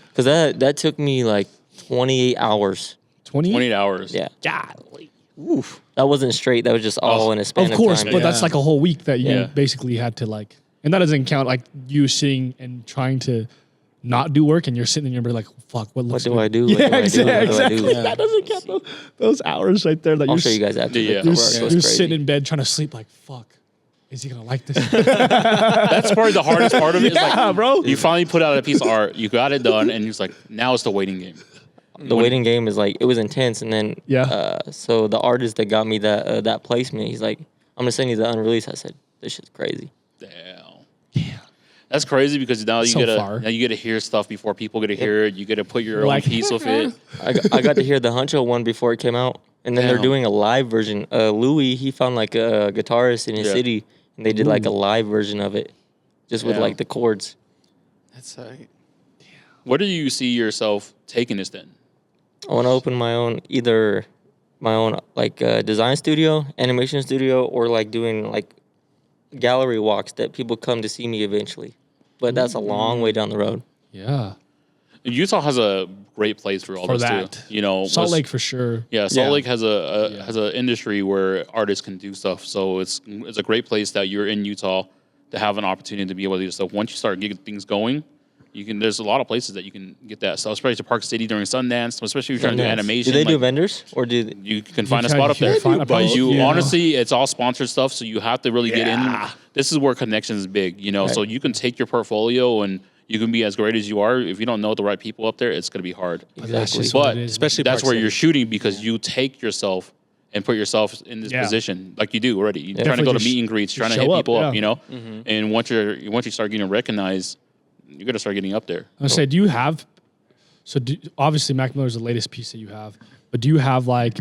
S4: Because that took me like 28 hours.
S2: 28 hours.
S4: Yeah.
S1: Golly.
S4: That wasn't straight. That was just all in a span
S1: Of
S4: of
S1: course,
S4: time.
S1: but that's like a whole week that you
S2: Yeah.
S1: basically had to like, and that doesn't count like you sitting and trying to not do work and you're sitting in your bed like, fuck, what looks
S4: do
S1: good?
S4: I do?
S1: Yeah,
S4: What do I do?
S1: exactly.
S4: What do I do?
S1: exactly. That doesn't count those hours right there. That
S4: I'll
S1: you're,
S4: show you guys after.
S2: Yeah.
S4: The
S1: You're,
S4: cover art goes
S1: you're
S4: crazy.
S1: sitting in bed trying to sleep like, fuck, is he going to like this?
S2: That's probably the hardest part of it. Is
S1: Yeah,
S2: like,
S1: bro.
S2: You finally put out a piece of art, you got it done, and he's like, now it's the waiting game.
S4: The waiting game is like it was intense, and then
S1: Yeah.
S4: so the artist that got me that placement, he's like, I'm gonna send you the unreleased. I said, this shit's crazy.
S2: Damn. That's crazy because now you
S1: So
S2: get
S1: far.
S2: to hear stuff before people get to hear it. You get to put your
S1: Like-
S2: own piece with it.
S4: I got to hear the Huncho one before it came out, and then they're
S2: Damn.
S4: doing a live version. Louis, he found like a guitarist in his
S2: Yeah.
S4: city, and they did like a live version of it, just with
S2: Yeah.
S4: like the chords.
S3: That's
S2: Where do you see yourself taking this then?
S4: I want to open my own like design studio, animation studio, or like doing like gallery walks that people come to see me eventually. But that's a long way down the road.
S1: Yeah.
S2: Utah has a great place for all
S1: For
S2: this
S1: that.
S2: too.
S1: Salt
S2: let's-
S1: Lake for sure.
S2: Yeah, Salt
S3: Yeah.
S2: Lake has a industry where artists can do stuff. So it's a great place that you're in Utah to have an opportunity to be able to do stuff. Once you start getting things going, there's a lot of places that you can get that stuff, especially to Park City during Sundance, especially if you're trying to do animation.
S4: Do they do
S2: like,
S4: vendors or do they,
S2: you can find a
S1: can-
S2: spot up
S1: you can
S2: there.
S1: find a
S2: But
S1: place,
S2: you
S1: yeah.
S2: honestly, it's all sponsored stuff, so you have to really get in. This is where connections is big, So you can take your portfolio and you can be as great as you are. If you don't know the right people up there, it's going to be hard.
S1: That's
S4: exactly?
S1: just what
S2: But
S1: it is.
S3: especially
S2: that's
S3: Park
S2: where
S3: City.
S2: you're shooting because you take yourself and put yourself in this
S1: Yeah.
S2: position like you do already. You're trying to
S1: Definitely
S2: go to
S1: just
S2: meet and greets, trying to
S1: show
S2: hit
S1: up,
S2: people up,
S1: yeah.
S2: And once you start getting recognized, you're gonna start getting up there.
S1: I was say, do you have? Obviously, Mac Miller is the latest piece that you have, but do you have like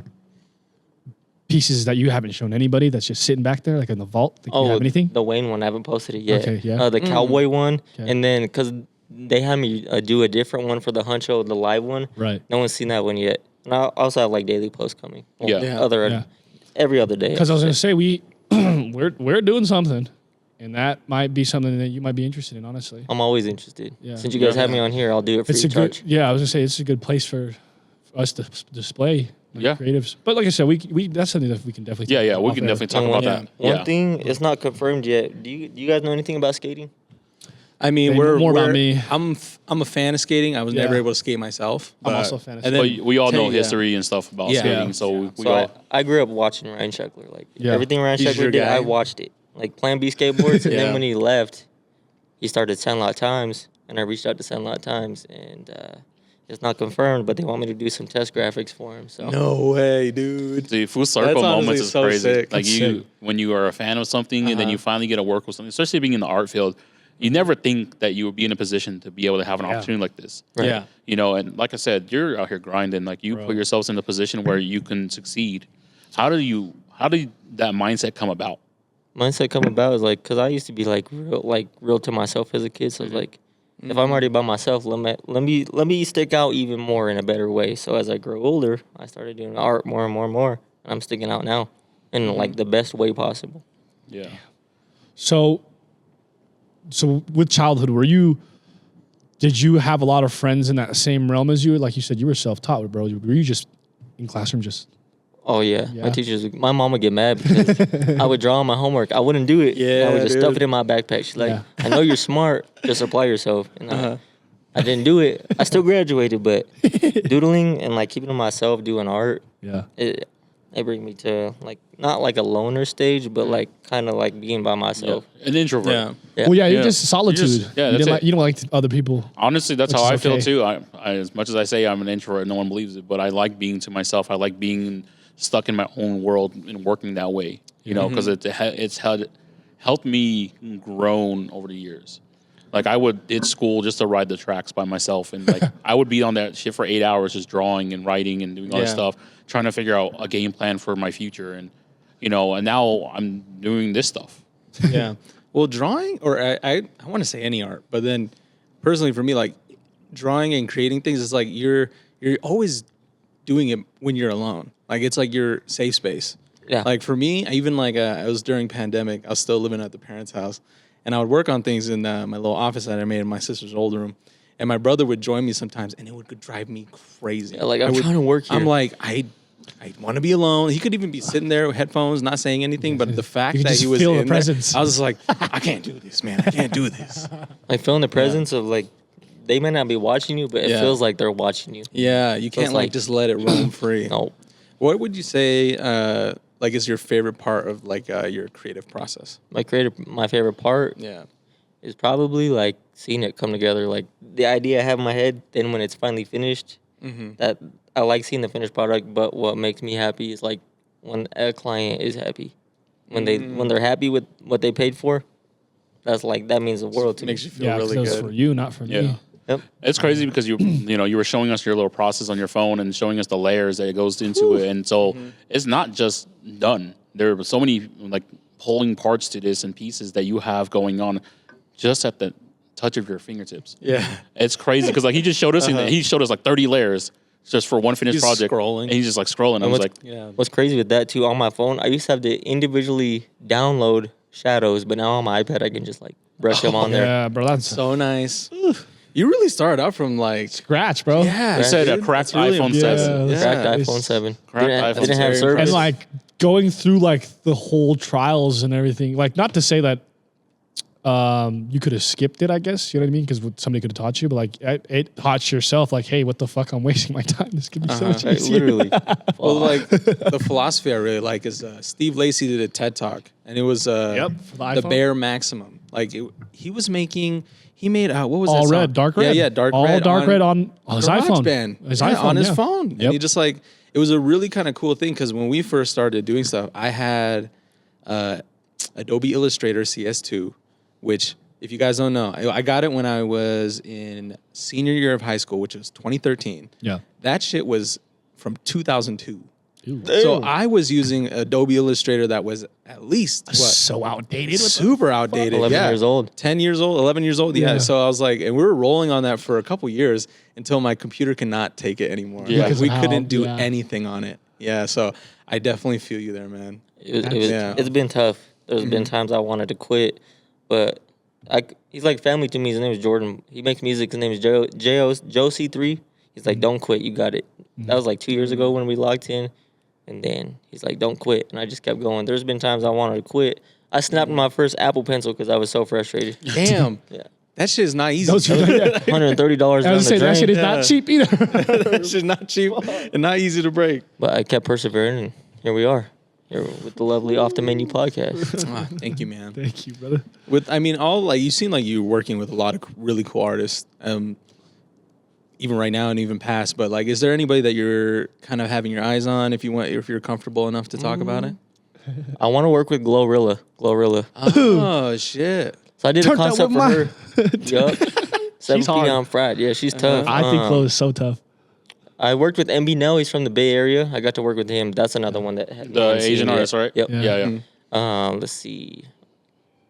S1: pieces that you haven't shown anybody that's just sitting back there, like in the vault? Like, do you have anything?
S4: the Wayne one? I haven't posted it yet.
S1: Okay, yeah.
S4: The cowboy one,
S1: Okay.
S4: and then because they had me do a different one for the Huncho, the live one.
S1: Right.
S4: No one's seen that one yet. And I also have like daily posts coming. Well,
S2: Yeah.
S3: Yeah.
S1: Yeah.
S4: Every other day.
S1: Because I was gonna say we're doing something, and that might be something that you might be interested in. Honestly,
S4: I'm always interested.
S1: Yeah.
S4: Since you guys
S2: Yeah.
S4: have me on here, I'll do it
S1: it's
S4: free
S1: a
S4: of charge.
S1: good. Yeah, I was gonna say it's a good place for us to display
S2: Yeah.
S1: creatives. But like I said, we that's something that we can definitely.
S2: Yeah,
S1: talk
S2: we
S1: off
S2: can
S1: air.
S2: definitely talk
S4: And
S2: about
S4: one,
S2: that.
S4: one thing, it's not confirmed yet. Do you guys know anything about skating?
S3: I mean,
S1: Hey, more about me.
S3: I'm a fan of skating. I was
S1: Yeah.
S3: never able to skate myself.
S1: I'm
S3: but-
S1: also a fan of
S3: and
S1: skating.
S2: But we all know
S3: Yeah.
S2: history and stuff about
S3: Yeah.
S2: skating, so we
S4: So
S2: all.
S4: I grew up watching Ryan Sheckler. Like
S1: Yeah.
S4: everything Ryan
S3: He's
S4: Sheckler
S3: your
S4: did,
S3: guy.
S4: I watched it. Like Plan B skateboards, and
S3: Yeah.
S4: then when he left, he started Sandlot Times, and I reached out to Sandlot Times, and It's not confirmed, but they want me to do some test graphics for him. So
S3: No way, dude.
S2: The full circle
S3: That's
S2: moments
S3: honestly
S2: is
S3: so
S2: crazy.
S3: sick.
S2: Like
S1: That's
S2: you,
S1: sick.
S2: when you are a fan of something and then you finally get to work with something, especially being in the art field, you never think that you would be in a position to be able to have an opportunity like this.
S4: Right.
S3: Yeah.
S2: You know, and like I said, you're out here grinding. Like you put yourselves in a position where you can succeed. How did that mindset come about?
S4: mindset come about is like, cause I used to be like real to myself as a kid. So it's like, if I'm already by myself, let me stick out even more in a better way. So as I grow older, I started doing art more and more and more, and I'm sticking out now in like the best way possible.
S2: Yeah.
S1: So with childhood, did you have a lot of friends in that same realm as you? Like you said, you were self-taught, bro. Were you just in classroom just?
S4: Oh yeah.
S1: Yeah?
S4: My teachers, my mom would get mad because I would draw on my homework. I wouldn't do it.
S3: Yeah,
S4: I would just
S3: dude.
S4: stuff it in my backpack. She's like,
S1: Yeah.
S4: I know you're smart. Just apply yourself. And I didn't do it. I still graduated, but doodling and like keeping to myself, doing art,
S1: Yeah.
S4: it bring me to like not like a loner stage, but like kind of like being by myself.
S2: An introvert.
S3: Yeah.
S4: Yeah.
S1: Well, yeah, you're
S2: Yeah.
S1: just solitude.
S2: You just- yeah, that's it.
S1: You don't like other people.
S2: Honestly, that's
S1: Which
S2: how I
S1: is
S2: feel
S1: okay.
S2: too. I, as much as I say I'm an introvert, no one believes it, but I like being to myself. I like being stuck in my own world and working that way, you know, because it's helped me grown over the years. Like I did school just to ride the tracks by myself, and like I would be on that shit for 8 hours just drawing and writing and doing all this
S3: Yeah.
S2: stuff, trying to figure out a game plan for my future, and and now I'm doing this stuff.
S3: Yeah. Well, drawing, or I want to say any art, but then personally for me, like drawing and creating things is like you're always doing it when you're alone. Like it's like your safe space.
S4: Yeah.
S3: Like for me, I even like I was during pandemic, I was still living at the parents' house, and I would work on things in my little office that I made in my sister's old room, and my brother would join me sometimes, and it would drive me crazy.
S4: Yeah, like, I'm trying to work here.
S3: I'm like I want to be alone. He could even be sitting there with headphones, not saying anything, but the fact
S1: You could
S3: that
S1: just
S3: he was
S1: feel the
S3: in there,
S1: presence.
S3: I was just like, I can't do this, man. I can't do this.
S4: Like feeling the presence of like, they may not be watching you, but it
S3: Yeah.
S4: feels like they're watching you.
S3: Yeah, you can't
S4: it's
S3: like
S4: like-
S3: just let it roam free.
S4: No.
S3: What would you say like is your favorite part of like your creative process?
S4: My favorite part
S3: Yeah.
S4: is probably like seeing it come together. Like the idea I have in my head, then when it's finally finished, that I like seeing the finished product. But what makes me happy is like when a client is happy, when they're happy with what they paid for. That means the world to me.
S3: Makes you feel
S1: Yeah, 'cause
S3: really
S1: it was
S3: good.
S1: for you, not for
S2: Yeah.
S1: me.
S4: Yep.
S2: It's crazy because you were showing us your little process on your phone and showing us the layers that it goes into it, and so it's not just done. There are so many like pulling parts to this and pieces that you have going on, just at the touch of your fingertips.
S3: Yeah.
S2: It's crazy because like he just showed us, he showed us like 30 layers just for one finished
S3: He's
S2: project.
S3: scrolling.
S2: And he's just like scrolling. I was like,
S3: Yeah.
S4: What's crazy with that too, on my phone, I used to have to individually download shadows, but now on my iPad I can just like brush them on there.
S1: Yeah, bro, that's
S3: So nice. You really started out from like
S1: scratch, bro.
S3: yeah.
S2: I said a
S3: dude.
S2: cracked
S3: That's really
S2: iPhone
S3: impressive.
S2: 7.
S1: Yeah.
S4: Cracked
S1: it's-
S4: iPhone 7.
S2: Cracked
S4: Didn't
S2: iPhone
S4: have
S3: very
S4: service.
S1: And like going through like the whole trials and everything. Like not to say that you could have skipped it, I guess. You know what I mean? Because somebody could have taught you, but like it taught yourself, like, hey, what the fuck? I'm wasting my time. This could be so much
S4: Right,
S1: easier.
S4: literally.
S3: Well, like the philosophy I really like is Steve Lacy did a TED Talk, and it was
S1: for the
S3: the
S1: iPhone?
S3: Bare Maximum. Like he made what was
S1: All
S3: that song?
S1: red, dark red.
S3: Yeah, dark
S1: all
S3: red.
S1: dark red on his iPhone.
S3: GarageBand.
S1: His
S3: Yeah,
S1: iPhone
S3: on his
S1: yeah.
S3: phone.
S1: Yep.
S3: And he just like it was a really kind of cool thing because when we first started doing stuff, I had Adobe Illustrator CS2, which if you guys don't know, I got it when I was in senior year of high school, which was 2013.
S1: Yeah.
S3: That shit was from 2002.
S1: Ew.
S3: So I was using Adobe Illustrator that was at least what,
S1: So outdated. What the-
S3: super outdated.
S4: 11
S3: yeah.
S4: years old.
S3: 10 years old, 11 years old. Yeah.
S1: Yeah.
S3: So I was like, and we were rolling on that for a couple years until my computer cannot take it anymore.
S2: Yeah.
S3: Like,
S1: Because
S3: we
S1: of how-
S3: couldn't do
S1: yeah.
S3: anything on it. Yeah. So I definitely feel you there, man. Yeah.
S4: It's been tough. There's been times I wanted to quit, but he's like family to me. His name is Jordan. He makes music. His name is Joe C3. He's like, don't quit. You got it. That was like 2 years ago when we locked in. And then he's like, don't quit. And I just kept going. There's been times I wanted to quit. I snapped my first Apple Pencil because I was so frustrated.
S3: Damn.
S4: Yeah.
S3: That shit is not easy.
S1: Those are- yeah.
S4: $130
S1: I
S4: down
S1: was
S4: the
S1: gonna say that shit
S4: drain.
S1: is not cheap either.
S3: that shit's not cheap and not easy to break.
S4: But I kept persevering, and here we are. Here with the lovely Off the Menu podcast.
S3: Thank you, man.
S1: Thank you, brother.
S3: You seem like you're working with a lot of really cool artists. even right now and even past, but like, is there anybody that you're kind of having your eyes on if you're comfortable enough to talk about it?
S4: I want to work with Glorilla.
S3: Oh shit!
S4: So I did a
S1: Turned out
S4: concept
S1: with
S4: for
S1: my-
S4: her. Yup. 7
S1: hard.
S4: p.m. Friday. Yeah, she's tough.
S1: I think Chloe is so tough.
S4: I worked with MB Nell. He's from the Bay Area. I got to work with him. That's another one that had
S2: The Asian artist, right?
S4: Yep.
S1: Yeah.
S4: Let's see.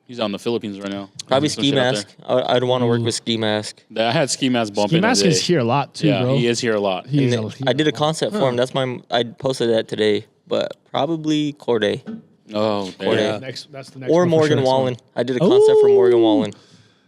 S2: He's out in the Philippines right now.
S4: Probably
S2: Doing some
S4: Ski
S2: shit out
S4: Mask. I'd want to work with Ski Mask.
S2: there. I had Ski Mask bump
S1: Ski
S2: in
S1: Mask
S2: today.
S1: is here a lot too,
S2: Yeah,
S1: bro.
S2: he is here a lot.
S1: He is
S4: And
S1: here
S4: I did a
S1: lot.
S4: concept for him. That's I posted that today. But probably Corday
S2: Oh, damn.
S3: Yeah.
S1: That's the next
S4: or
S1: one for
S4: Morgan
S1: sure.
S4: Wallen. I did a concept for Morgan
S1: Ooh.
S4: Wallen.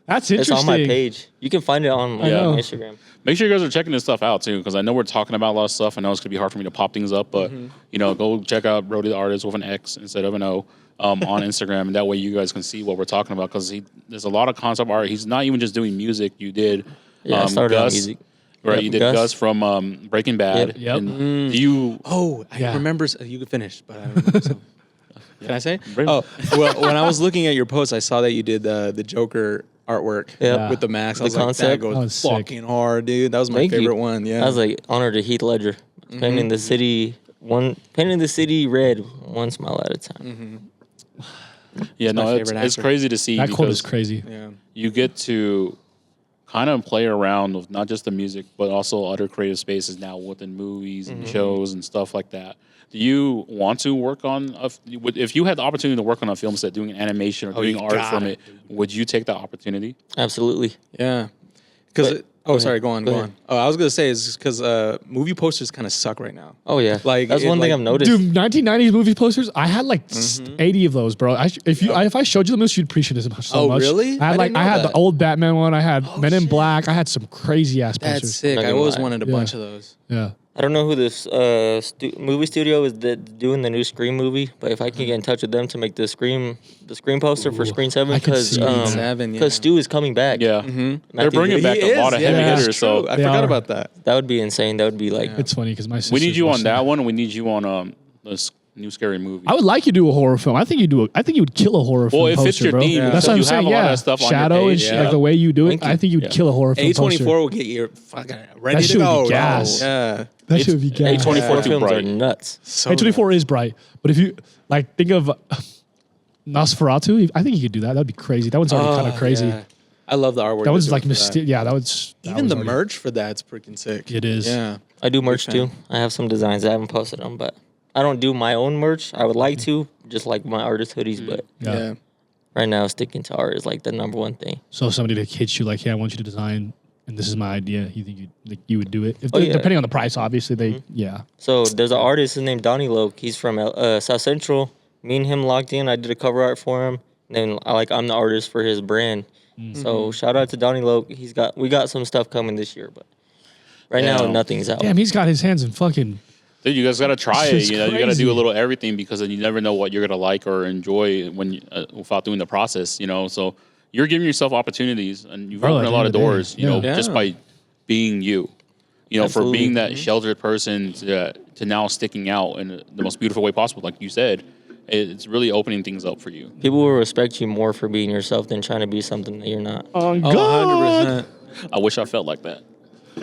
S1: That's
S4: It's
S1: interesting.
S4: on my page. You can find it on my
S1: know.
S4: Instagram.
S2: Make sure you guys are checking this stuff out too, because I know we're talking about a lot of stuff. I know it's gonna be hard for me to pop things up, but you know, go check out Brody the Artist with an X instead of an O on Instagram, and that way you guys can see what we're talking about. Because there's a lot of concept art. He's not even just doing music. You did,
S4: Yeah, I started on
S2: Gus,
S4: music.
S2: right?
S4: Yep,
S2: You did
S4: Gus.
S2: Gus from Breaking Bad.
S1: Yep.
S2: And you
S3: Oh, I
S1: Yeah.
S3: remember. You could finish, but I remember some. Can I say?
S2: Bring-
S3: Oh, well, when I was looking at your post, I saw that you did the Joker artwork
S4: Yeah.
S3: with the mask. I
S4: The
S3: was like, that
S4: concept.
S1: That was
S3: goes
S1: sick.
S3: fucking hard, dude. That was my
S4: Thank you.
S3: favorite one. Yeah.
S4: I was like honored to Heath Ledger. Painting the city painting the city red one smile at a time.
S2: yeah,
S3: my
S2: no, it's
S3: favorite actor.
S2: crazy to see
S1: That quote is
S2: because
S1: crazy.
S3: yeah.
S2: you get to kind of play around with not just the music, but also other creative spaces now within movies and shows and stuff like that. Do you want to work on, if you had the opportunity to work on a film set, doing an animation or doing
S3: you
S2: art from
S3: gotta
S2: it, would you take that opportunity?
S4: Absolutely.
S3: Yeah. Because sorry, go on.
S4: ahead.
S3: Oh, I was gonna say is because movie posters kind of suck right now.
S4: Oh yeah.
S3: Like,
S4: that's
S3: it,
S4: one thing
S3: like-
S4: I've noticed.
S1: Dude, 1990s movie posters. I had like 80 of those, bro. If I showed you them, you'd appreciate it so much.
S3: Oh, really?
S1: I had
S3: I didn't know
S1: I had
S3: that.
S1: the old Batman one. I had Men in
S3: shit.
S1: Black. I had some crazy ass posters.
S3: That's sick.
S4: Not
S3: I
S4: gonna
S3: always
S4: lie.
S3: wanted a
S1: Yeah.
S3: bunch of those.
S1: Yeah.
S4: I don't know who this movie studio is that doing the new Scream movie, but if I can get in touch with them to make the Scream poster for
S1: Ooh,
S4: Screen 7,
S1: I could
S4: because
S1: see that.
S3: 7, yeah.
S4: Stu is coming back.
S2: Yeah.
S3: Mm-hmm.
S2: They're bringing back a lot of heavy
S1: yeah.
S2: hitters. So
S3: I
S1: They
S3: forgot
S1: are.
S3: about that.
S4: That would be insane. That would be like
S1: It's funny because my sister.
S2: we need you on that one, and we need you on this new scary movie.
S1: I would like you to do a horror film. I think you would kill a horror film.
S2: Well, if it's
S1: poster,
S2: your
S1: bro.
S2: theme,
S3: Yeah.
S1: That's
S2: because
S1: what I'm
S2: you
S1: saying.
S2: have a lot
S1: Yeah,
S2: of stuff on
S1: shadow
S2: your
S1: and
S2: page.
S1: shit,
S3: Yeah.
S1: like the way you do it.
S4: Thank you.
S1: I think you'd kill a horror film. poster.
S3: A24 will get you fucking ready
S1: That
S3: to
S1: shit would be
S3: go.
S1: gas.
S3: bro. Yeah.
S1: That should be gas.
S2: A24
S4: horror
S2: too
S4: films
S2: bright.
S4: are nuts.
S3: So
S1: A24 is bright, but if you like think of Nosferatu, I think you could do that. That'd be crazy. That one's already kind of crazy.
S3: yeah. I love the artwork.
S1: That one's
S3: they're
S1: like
S3: doing for that.
S1: mysterious. Yeah, that was that
S3: Even
S1: was
S3: the
S1: already-
S3: merch for that's freaking sick.
S1: It is.
S3: Yeah.
S4: I do merch
S3: fan.
S4: too. I have some designs. I haven't posted them, but I don't do my own merch. I would like to, just like my artist hoodies, but
S1: Yeah.
S3: Yeah.
S4: right now sticking to art is like the number one thing.
S1: So if somebody that hits you like, "Hey, I want you to design, and this is my idea," you think you would do it? If
S4: Oh, yeah.
S1: Depending on the price, obviously. They yeah.
S4: So there's an artist, his name Donnie Loke. He's from South Central. Me and him locked in. I did a cover art for him. And then I'm the artist for his brand. So shout out to Donnie Loke. We got some stuff coming this year, but right now
S2: Damn.
S4: nothing's out.
S1: Damn, he's got his hands in fucking.
S2: Dude, you guys gotta try it.
S1: It's
S2: You know, you gotta
S1: crazy.
S2: do a little everything because then you never know what you're gonna like or enjoy without doing the process. You know, so you're giving yourself opportunities, and you've
S1: Bro,
S2: opened
S1: at
S2: a
S1: the
S2: lot
S1: end
S2: of
S1: of the day,
S2: doors. You know,
S3: yeah.
S2: just by being you. You know,
S4: Absolutely.
S2: for being that sheltered person to now sticking out in the most beautiful way possible, like you said, it's really opening things up for you.
S4: People will respect you more for being yourself than trying to be something that you're not.
S1: Oh,
S3: Oh, 100%.
S2: I wish I felt like that.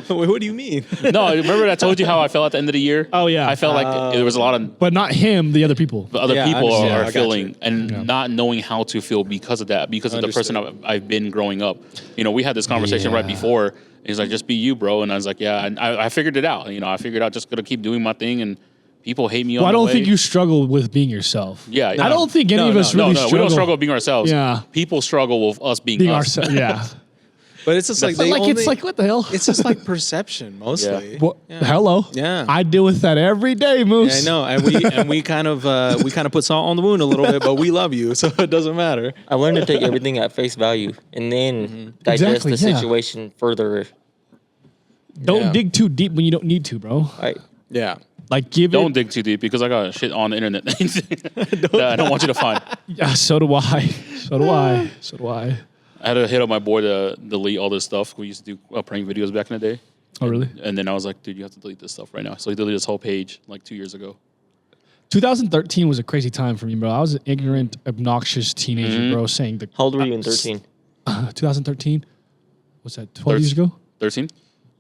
S3: Wait, what do you mean?
S2: No, remember I told you how I felt at the end of the year?
S1: Oh, yeah.
S2: I felt like there was a lot of
S1: But not him. The other people.
S2: other
S3: Yeah, I
S2: people
S3: understand. I
S2: are
S3: got
S2: feeling
S3: you.
S2: and not knowing how to feel because of that, because of the person
S3: Understood.
S2: I've been growing up. You know, we had this conversation right
S1: Yeah.
S2: before. He's like, just be you, bro. And I was like, yeah. And I figured it out. You know, I figured out just going to keep doing my thing, and people hate me on
S1: Well, I
S2: the
S1: don't
S2: way.
S1: think you struggle with being yourself.
S2: Yeah.
S1: I don't think any
S3: No,
S1: of us
S3: no,
S1: really
S2: No,
S1: struggle.
S2: we don't struggle with being ourselves.
S1: Yeah.
S2: People struggle with us being
S1: being
S2: us.
S1: ourselves. Yeah.
S3: But it's just like
S1: But
S3: they
S1: like
S3: only,
S1: it's like what the hell?
S3: it's just like perception mostly.
S1: Well,
S3: Yeah.
S1: Hello.
S3: Yeah.
S1: I deal with that every day,
S3: Yeah,
S1: Moose.
S3: I know, and we kind of put salt on the wound a little bit, but we love you, so it doesn't matter.
S4: I learned to take everything at face value and then digest
S1: Exactly,
S4: the
S1: yeah.
S4: situation further.
S1: Don't
S3: Yeah.
S1: dig too deep when you don't need to, bro.
S4: Right.
S3: Yeah,
S1: Like give
S2: Don't
S1: it.
S2: dig too deep because I got shit on the internet that I don't want you to find.
S1: Yeah, so do I. So do I. So do I.
S2: I had to hit up my boy to delete all this stuff. We used to do prank videos back in the day.
S1: Oh really?
S2: And then I was like, dude, you have to delete this stuff right now. So he deleted his whole page like 2 years ago.
S1: 2013 was a crazy time for me, bro. I was an ignorant, obnoxious teenager, bro, saying the
S4: How old were you in 13?
S1: 2013. What's that? 12 years ago?
S2: 13?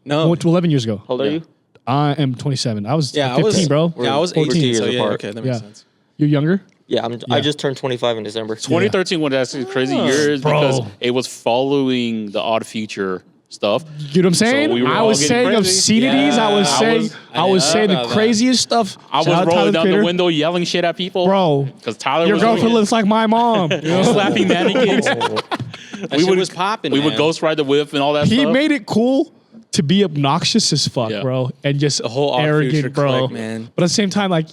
S3: No.
S1: 11 years ago.
S4: How old are you?
S1: I am 27. I was
S3: Yeah,
S1: 15, bro.
S3: Yeah, I was
S4: 14
S3: 18.
S4: years
S3: So yeah,
S4: apart.
S3: okay, that makes
S1: Yeah.
S3: sense.
S1: You're younger?
S4: Yeah, I just turned 25 in December.
S2: 2013 was actually crazy years
S1: Bro.
S2: because it was following the Odd Future stuff.
S1: You know what I'm saying?
S2: we were
S1: I
S2: all
S1: was
S2: getting
S1: saying
S2: crazy.
S1: obscenities. I was
S3: Yeah.
S1: saying
S3: I didn't
S1: saying
S3: know
S1: the
S3: about that.
S1: craziest stuff.
S2: I
S1: Shout
S2: was
S1: out Tyler,
S2: rolling
S1: the
S2: down the
S1: Creator.
S2: window yelling shit at people.
S1: Bro,
S2: Because Tyler
S1: your
S2: was
S1: girlfriend
S2: doing
S1: looks like my mom. You know?
S2: slapping mannequins.
S3: We was popping.
S2: We would ghost ride the whip and all that
S1: He
S2: stuff.
S1: made it cool to be obnoxious as fuck,
S2: Yeah.
S1: bro, and just
S3: The whole Odd
S1: arrogant,
S3: Future
S1: bro.
S3: clique, man.
S1: But at the same time, like,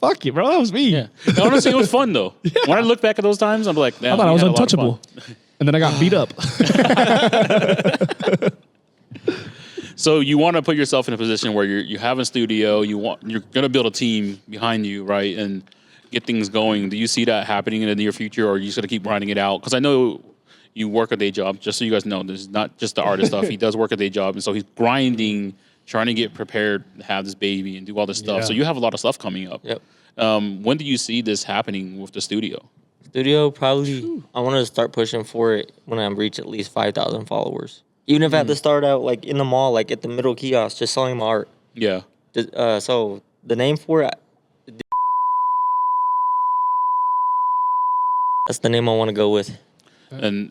S1: fuck it, bro. That was me.
S2: Yeah. Honestly, it was fun though. When I look back at those times, I'm like, damn,
S1: I thought I
S2: we
S1: was
S2: had a lot of
S1: untouchable,
S2: fun.
S1: and then I got beat up.
S2: So you want to put yourself in a position where you have a studio, you're going to build a team behind you, right, and get things going. Do you see that happening in the near future, or are you just going to keep grinding it out? Because I know you work a day job. Just so you guys know, this is not just the artist stuff. He does work a day job, and so he's grinding, trying to get prepared to have this baby and do all this stuff.
S1: Yeah.
S2: So you have a lot of stuff coming up.
S4: Yep.
S2: When do you see this happening with the studio?
S4: Studio, probably, I want to start pushing for it when I reach at least 5,000 followers. Even if I have to start out like in the mall, like at the middle kiosk, just selling my art.
S2: Yeah.
S4: So the name for it, that's the name I want to go with.
S2: And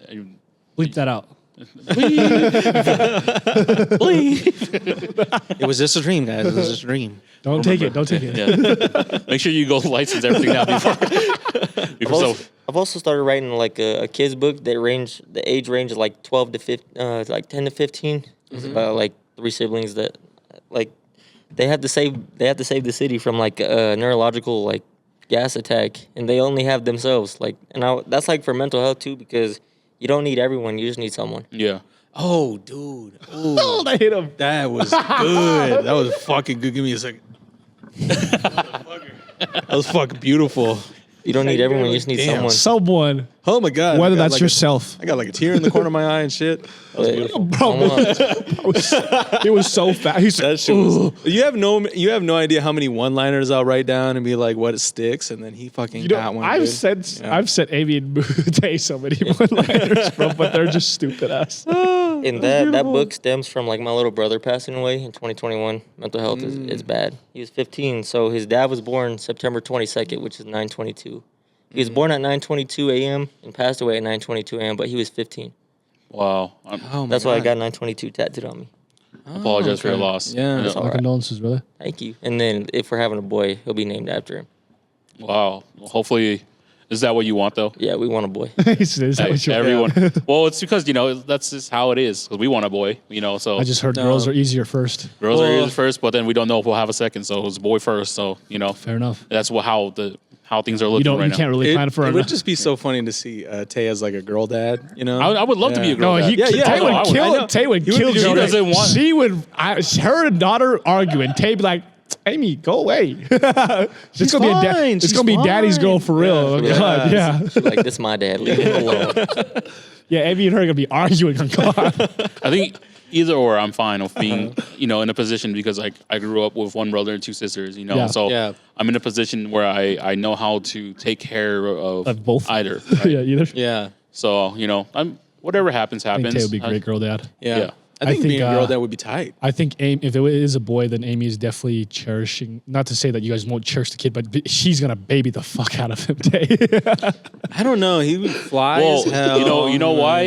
S1: Bleep that out.
S3: It was just a dream, guys. It was just a dream.
S1: Don't take it. Don't take it.
S2: yeah. Make sure you go license everything now before.
S4: I've also started writing like a kid's book. The age range is like 12 to 15, like 10 to 15. It's about like 3 siblings that like they had to save the city from like a neurological like gas attack, and they only have themselves. Like, and that's like for mental health too, because you don't need everyone. You just need someone.
S2: Yeah.
S3: Oh, dude. Ooh,
S1: I hit him.
S3: that was good. That was fucking good. Give me a second. That was fucking beautiful.
S4: You don't need everyone. You just need
S3: Damn.
S4: someone.
S1: Someone,
S3: Oh my god.
S1: whether
S3: I got
S1: that's
S3: like
S1: yourself.
S3: I got like a tear in the corner of my eye and shit. That was beautiful.
S1: Bro, it was so fast. He's
S3: That
S1: like,
S3: shit was, you have no idea how many one-liners I'll write down and be like, what it sticks, and then he fucking
S1: you know,
S3: got one.
S1: I've
S3: good.
S1: said Amy and Tay so many one-liners, bro, but they're just stupid ass.
S4: And that book stems from like my little brother passing away in 2021. Mental health is bad. He was 15, so his dad was born September 22nd, which is 9/22. He was born at 9:22 a.m. and passed away at 9:22 a.m. But he was 15.
S2: Wow.
S3: Oh my
S4: That's why I
S3: God.
S4: got 9/22 tattooed on me.
S2: Apologize for your loss.
S3: Yeah.
S4: That's all
S1: My
S4: right.
S1: condolences, brother.
S4: Thank you. And then if we're having a boy, he'll be named after him.
S2: Wow. Well, hopefully, is that what you want though?
S4: Yeah, we want a boy.
S1: Is that what you
S2: Everyone. Well, it's because that's just how it is. Because we want a boy. So
S1: I just heard girls are easier first.
S2: girls are
S3: Well-
S2: yours first, but then we don't know if we'll have a second. So it's boy first. So
S1: Fair enough.
S2: that's how things are looking right
S1: You
S2: now.
S1: can't really plan for
S3: It
S1: it.
S3: would just be so funny to see Tay as like a girl dad, you know?
S2: I would love to be a girl.
S1: No,
S2: dad.
S1: Tay
S2: I
S1: would
S2: know.
S1: kill. Tay would
S3: He would
S1: kill.
S3: do-
S1: girl
S3: she
S1: dad.
S2: doesn't want-
S1: She would. Her and daughter arguing. Tay be like, Amy, go away. It's gonna
S3: fine.
S1: It's
S3: She's
S1: gonna be daddy's
S3: fine.
S1: girl for real. Oh,
S4: Yeah.
S1: God, yeah.
S4: She's like, this is my dad. Leave him alone.
S1: Yeah, Amy and her are gonna be arguing. God.
S2: I think either or, I'm fine with being, in a position because I grew up with one brother and 2 sisters,
S1: Yeah.
S2: So
S3: Yeah.
S2: I'm in a position where I know how to take care of
S1: both.
S2: either. Right?
S1: Yeah, either.
S3: Yeah.
S2: So I'm whatever happens
S1: I think
S2: happens.
S1: Tay would be a great girl dad.
S3: Yeah.
S2: Yeah.
S3: I think being a girl
S1: uh,
S3: dad would be tight.
S1: I think if it is a boy, then Amy is definitely cherishing. Not to say that you guys won't cherish the kid, but she's gonna baby the fuck out of him. Tay.
S3: I don't know. He would fly
S2: Well,
S3: as hell.
S2: you know why?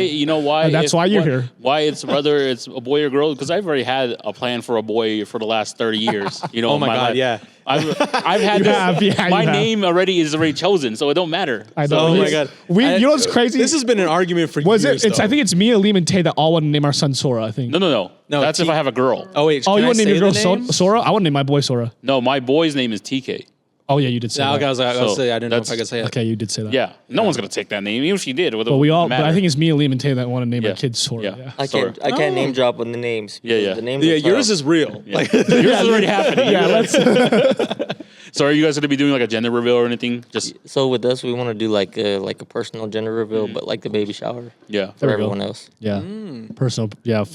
S1: And that's why you're here.
S2: Why it's whether it's a boy or girl? Because I've already had a plan for a boy for the last 30 years.
S3: Oh my God,
S2: life.
S3: yeah.
S2: I've had
S1: You
S2: this,
S1: have, yeah,
S2: my
S1: you have.
S2: name already is already chosen, so it don't matter.
S1: I know.
S3: Oh my
S1: It's-
S3: God.
S1: You know what's crazy?
S3: This has been an argument for
S1: Was
S3: years.
S1: it? It's.
S3: though.
S1: I think it's me, Aleem, and Tay that all want to name our son Sora. I think.
S2: No.
S3: No,
S2: That's if I have a girl.
S3: Oh, wait.
S1: Oh,
S3: can
S1: you
S3: I
S1: want to name
S3: say
S1: your
S3: the
S1: girl
S3: names?
S1: Sora? I want to name my boy Sora.
S2: No, my boy's name is TK.
S1: Oh yeah, you did say
S3: No,
S1: that.
S3: I was like,
S2: So,
S3: I didn't know if
S2: that's-
S3: I could say it.
S1: Okay, you did say that.
S2: Yeah, no one's gonna take that name, even if she did.
S1: But we all. But I think it's me, Aleem, and Tay that want to name
S2: Yeah.
S1: our kids Sora.
S2: Yeah.
S1: Yeah.
S4: I can't name drop on the names.
S2: Yeah,
S4: because
S2: yeah.
S4: The names
S3: Yeah,
S4: are
S3: yours
S4: tough.
S3: is real. Like,
S2: yours is already happening.
S1: Yeah. Let's.
S2: So are you guys gonna be doing like a gender reveal or anything? Just
S4: So with us, we want to do like a personal gender reveal, but like the baby shower
S2: yeah,
S4: for
S1: we go.
S4: everyone else.
S1: Yeah. Personal. Yeah.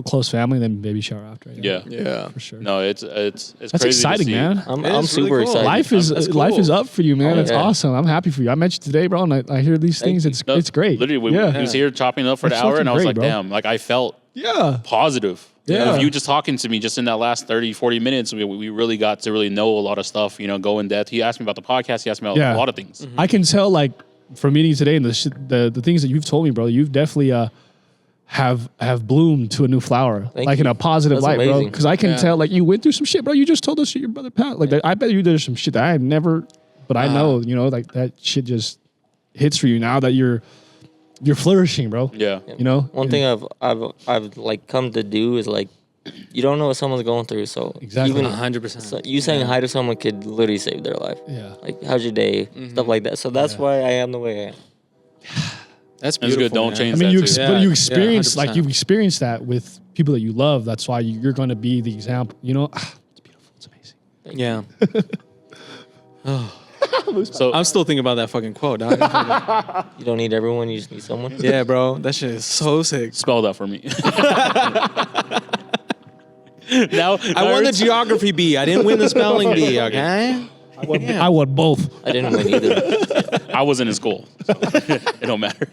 S1: Close family, then baby shower after.
S2: yeah.
S3: yeah.
S1: For sure.
S2: No, it's
S1: That's
S2: crazy to
S1: exciting,
S2: see.
S1: man.
S4: I'm
S3: It is really
S4: super
S3: cool.
S4: excited.
S3: That's cool.
S1: Life is up for you, man.
S4: Oh,
S1: It's
S4: yeah.
S1: awesome. I'm happy for you. I met you today, bro, and I hear these things.
S4: you.
S1: It's great.
S2: Literally, he
S1: yeah.
S2: was here chopping it up for
S1: That's
S2: the hour, and I was
S1: fucking
S2: like,
S1: great, bro.
S2: damn, like I felt
S1: Yeah.
S2: positive.
S1: Yeah.
S2: Of you just talking to me just in that last 30, 40 minutes, we really got to really know a lot of stuff, go in depth. He asked me about the podcast. He asked me about a lot of things.
S1: I can tell, like, from meetings today and the things that you've told me, bro, you've definitely have bloomed to a new flower,
S4: Thank
S1: in
S4: you.
S1: a positive
S4: That's
S1: light, bro.
S4: amazing.
S1: Because I can tell, like, you went through some shit, bro. You just told us your brother Pat. Like, I bet you did some shit that I have never, but I know, like that shit just hits for you now that you're flourishing, bro.
S2: Yeah.
S4: One thing I've like come to do is like, you don't know what someone's going through, so
S1: Exactly.
S4: even
S3: 100%.
S4: so you saying hi to someone could literally save their life.
S1: Yeah.
S4: Like, how's your day? Stuff like that. So that's why I am the way I am.
S3: That's
S2: That's
S3: beautiful.
S2: good. Don't
S3: man.
S2: change
S1: I mean,
S2: that
S1: you
S2: too.
S1: but you
S3: Yeah,
S1: experience
S3: 100%.
S1: you've experienced that with people that you love. That's why you're going to be the example. It's beautiful. It's amazing.
S3: Yeah.
S2: So
S3: I'm still thinking about that fucking quote, dog.
S4: You don't need everyone, you just need someone.
S3: Yeah, bro. That shit is so sick.
S2: spell that for me. now
S3: I won the geography bee. I didn't win the spelling bee, okay?
S1: I won both.
S4: I didn't win either.
S2: I wasn't in school, so it don't matter.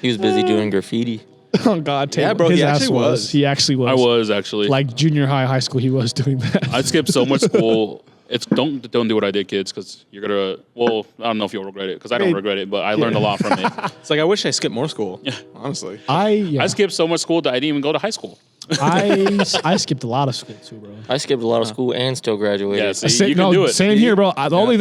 S4: He was busy doing graffiti.
S1: Oh God, Taylor.
S3: Yeah, bro, he
S1: His ass
S3: actually was.
S1: He actually was.
S2: I was actually
S1: Like junior high school. He was doing that.
S2: I skipped so much school. It's don't do what I did, kids, because you're gonna. Well, I don't know if you'll regret it, because I don't regret it, but I learned a lot from it.
S3: It's like I wish I skipped more school. Honestly.
S1: I
S2: I skipped so much school that I didn't even go to high school.
S1: I skipped a lot of school too, bro.
S4: I skipped a lot of school and still graduated.
S2: Yeah, see, you can do it.
S1: Same here, bro. The only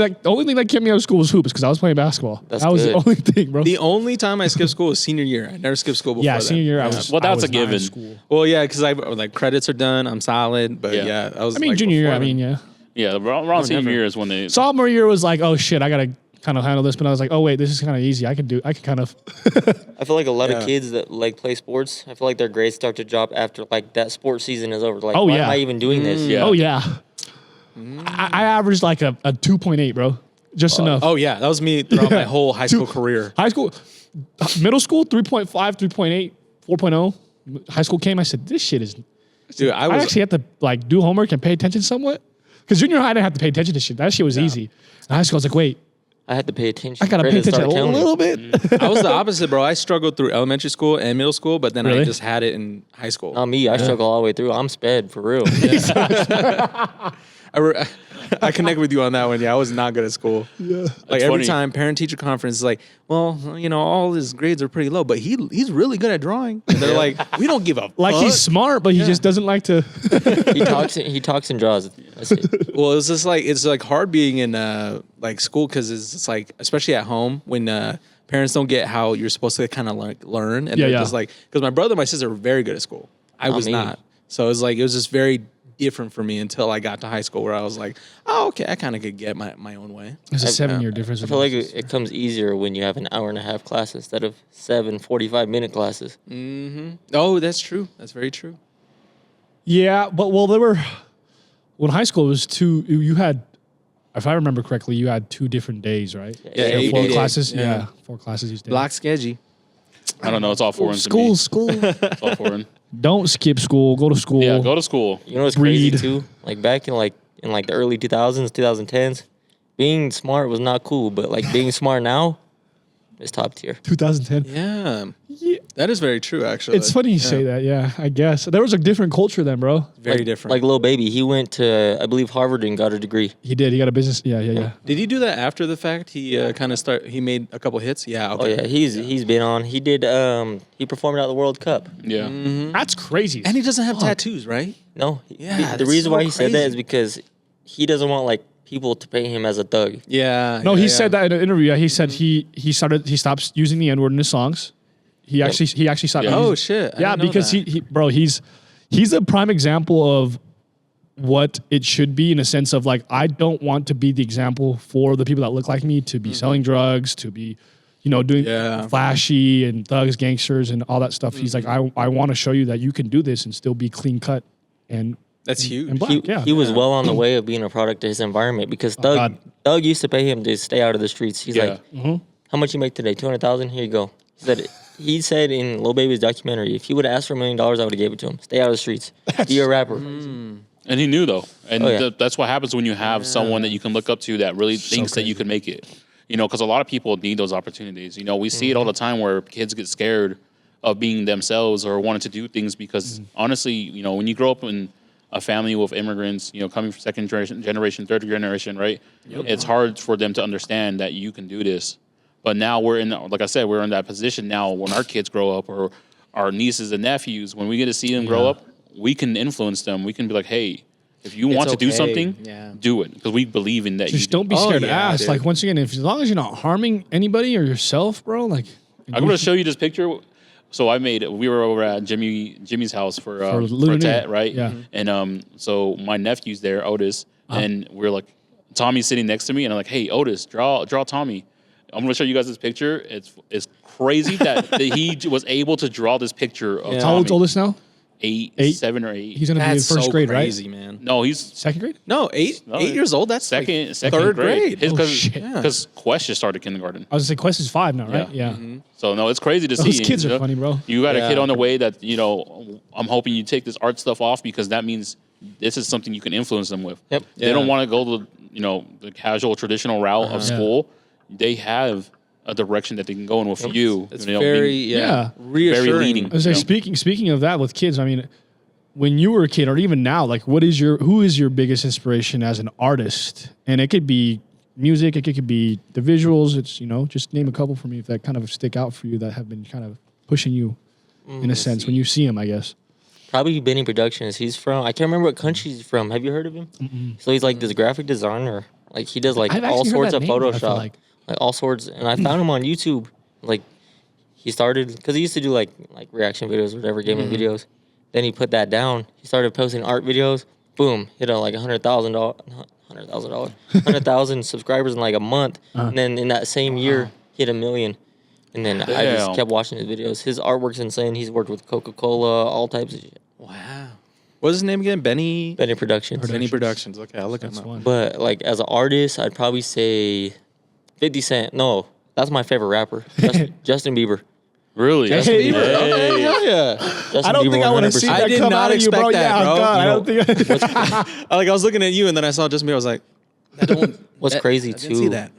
S1: thing that kept me out of school was hoops because I was playing basketball.
S4: That's
S1: that was
S4: good.
S1: the only thing, bro.
S3: The only time I skipped school was senior year. I never skipped school before that.
S1: senior year
S3: Yeah.
S1: I was.
S2: Well,
S1: I
S2: that's
S1: was
S2: a
S1: not in
S2: given.
S1: School.
S3: Well, yeah, because I like credits are done. I'm solid, but
S2: Yeah.
S3: yeah, I was.
S1: I mean,
S3: like,
S1: junior year.
S3: before
S1: I mean,
S3: then.
S1: yeah.
S2: Yeah, around senior
S3: never.
S2: year is when they.
S1: Sophomore year was like, oh shit, I gotta kind of handle this, but I was like, oh wait, this is kind of easy. I can kind of.
S4: I feel like a lot
S3: Yeah.
S4: of kids that like play sports, I feel like their grades start to drop after like that sports season is over. Like,
S1: Oh,
S4: why
S1: yeah.
S4: am I even doing this?
S2: Yeah.
S1: Oh yeah. I averaged like a 2.8, bro. Just enough.
S3: Oh yeah, that was me throughout my whole high school career.
S1: High school, middle school, 3.5, 3.8, 4.0. High school came. I said, this shit is.
S3: Dude,
S1: I
S3: I was.
S1: actually had to like do homework and pay attention somewhat. Because junior high, I didn't have to pay attention to shit. That shit was easy. In high school, I was like, wait,
S4: I had to pay attention.
S1: I gotta pay
S4: Credits
S1: attention
S4: started
S1: a
S4: killing me.
S1: little bit.
S3: I was the opposite, bro. I struggled through elementary school and middle school, but then I
S1: Really?
S3: just had it in high school.
S4: Not me. I struggle all the way through. I'm sped for real.
S3: I connect with you on that one. Yeah, I was not good at school. Yeah, like every
S2: funny.
S3: time parent teacher conference is like, well, all his grades are pretty low, but he's really good at drawing. And they're like, we don't give a
S1: Like
S3: fuck.
S1: he's smart, but he just doesn't like to.
S4: He talks and draws. That's it.
S3: Well, it's like hard being in like school because it's just like, especially at home when parents don't get how you're supposed to kind of like learn, and they're
S1: Yeah.
S3: just like, because my brother and my sister were very good at school. I was
S4: me.
S3: not. So it was just very different for me until I got to high school where I was like, oh, okay, I kind of could get my own way.
S1: There's a 7-year difference.
S4: I feel like it comes easier when you have an hour and a half class instead of 7 45-minute classes.
S3: Oh, that's true. That's very true.
S1: Yeah, but there were when high school was two. You had, if I remember correctly, you had 2 different days, right?
S3: Yeah,
S1: So
S3: 8
S1: 4
S3: days.
S1: classes.
S3: Yeah.
S1: Yeah, 4 classes each day.
S3: Block sketchy.
S2: I don't know. It's all foreign to me.
S1: School.
S2: It's all foreign.
S1: Don't skip school. Go to school.
S2: Yeah, go to school.
S4: You know what's crazy
S1: Read.
S4: too? Like back in the early 2000s, 2010s, being smart was not cool, but like being smart now is top tier.
S1: 2010.
S3: Yeah. That is very true, actually.
S1: It's funny you say that. Yeah, I guess there was a different culture then, bro.
S3: Very different.
S4: Like Lil Baby, he went to I believe Harvard and got a degree.
S1: He did. He got a business. Yeah.
S3: Did he do that after the fact? He he made a couple hits? Yeah,
S4: Oh
S3: okay.
S4: yeah, he's been on. He did he performed at the World Cup.
S2: Yeah.
S1: That's crazy.
S3: And he doesn't have tattoos, right?
S4: No,
S3: Yeah,
S4: the
S3: that's
S4: reason
S3: so
S4: why he said that
S3: crazy.
S4: is because he doesn't want like people to pay him as a thug.
S3: Yeah.
S1: No,
S3: yeah,
S1: he
S3: yeah.
S1: said that in an interview. Yeah, he said he stopped using the N-word in his songs. He actually stopped.
S2: Yeah.
S3: Oh,
S1: using-
S3: shit. I
S1: Yeah,
S3: didn't know
S1: because
S3: that.
S1: he's a prime example of what it should be in a sense of like I don't want to be the example for the people that look like me to be selling drugs, to be doing
S3: Yeah.
S1: flashy and thugs, gangsters, and all that stuff. He's like I want to show you that you can do this and still be clean cut and
S3: That's huge.
S1: and black.
S4: He, he was well on the way of being a product of his environment because
S1: God.
S4: Thug used to pay him to stay out of the streets. He's
S2: Yeah.
S4: like, how much you make today? 200,000. Here you go. He said in Lil Baby's documentary, if he would have asked for $1 million, I would have gave it to him. Stay out of the streets. Be a rapper.
S2: And he knew though, and
S4: Oh, yeah.
S2: that's what happens when you have someone that you can look up to that really thinks that you can make it. Because a lot of people need those opportunities. We see it all the time where kids get scared of being themselves or wanting to do things because honestly, you know, when you grow up in a family with immigrants, you know, coming from second generation, third generation, right? It's hard for them to understand that you can do this. But now we're in, like I said, we're in that position now when our kids grow up or our nieces and nephews, when we get to see them grow up, we can influence them. We can be like, hey, if you want to do something, do it. Because we believe in that.
S1: Just don't be scared to ask.
S3: dude.
S1: Like, once again, as long as you're not harming anybody or yourself, bro, like.
S2: I'm going to show you this picture. So we were over at Jimmy's house for Tet, right?
S1: Yeah.
S2: And so my nephew's there, Otis, and we're like, Tommy's sitting next to me, and I'm like, hey, Otis, draw Tommy. I'm going to show you guys this picture. It's crazy that he was able to draw this picture of Tommy.
S1: How old's Oldest now?
S2: 7 or 8.
S1: He's going to be in first grade,
S3: crazy,
S1: right?
S3: man.
S2: No, he's
S1: Second grade?
S3: No, 8 years old. That's
S2: second
S3: third grade.
S2: Because Quest just started kindergarten.
S1: I was going to say Quest is 5 now, right? Yeah.
S2: So no, it's crazy to see.
S1: Those kids are funny, bro.
S2: You got a kid on the way that, you know, I'm hoping you take this art stuff off because that means this is something you can influence them with.
S4: Yep.
S2: They don't want to go the, you know, the casual traditional route of school. They have a direction that they can go in with you.
S3: It's
S2: you know,
S3: very reassuring.
S2: very leading.
S1: I was like, speaking of that with kids, I mean, when you were a kid or even now, like who is your biggest inspiration as an artist? And it could be music, it could be the visuals. It's, you know, just name a couple for me if that kind of stick out for you that have been kind of pushing you in a sense when you see them, I guess.
S4: Probably Benny Productions. He's from, I can't remember what country he's from. Have you heard of him? Mm-mm. So he's like this graphic designer. Like he does like all sorts of Photoshop. Like all sorts. And I found him on YouTube. Like he started, because he used to do like reaction videos or whatever, gaming videos. Then he put that down. He started posting art videos. Boom, hit on like 100,000 subscribers in like a month. And then in that same year, hit 1 million. And then I just kept watching his videos. His artwork's insane. He's worked with Coca-Cola, all types of shit.
S3: Wow. What's his name again? Benny
S4: Productions.
S3: Benny Productions. Okay, I'll look at him up.
S4: But like as an artist, I'd probably say 50 Cent. No, that's my favorite rapper. Justin Bieber.
S2: Really?
S1: Justin Bieber.
S3: Okay, yeah.
S4: Justin
S1: I don't
S4: Bieber
S1: think I want to
S4: 100%.
S1: see that
S3: I did
S1: come
S3: not
S1: out of you, bro.
S3: expect that,
S1: Yeah,
S3: bro.
S1: God,
S3: You
S1: I don't think.
S3: Like I was looking at you and then I saw Justin Bieber. I was like,
S4: What's crazy
S3: I didn't see
S4: too,
S3: that.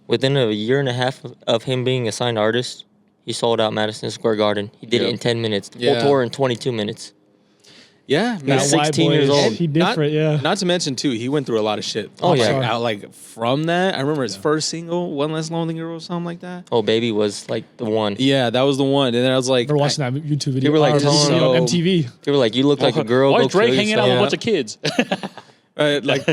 S4: within a year and a half of him being a signed artist, he sold out Madison Square Garden. He did it in 10 minutes. The whole tour in 22 minutes.
S3: Yeah, man.
S4: He's 16 years old.
S1: He different,
S3: Not to mention too, he went through a lot of shit.
S4: Oh, yeah.
S3: Like from that, I remember his first single, "One Less Lonely Girl" or something like that.
S4: Oh, Baby was like the one.
S3: Yeah, that was the one. And then I was like,
S1: We're watching that YouTube video.
S4: They were like
S1: Or just
S4: telling-
S1: on MTV.
S4: They were like, you look like a girl.
S2: Why
S4: Go
S2: is Drake
S4: kill
S2: hanging out with a
S4: yourself.
S2: bunch of kids?
S3: like,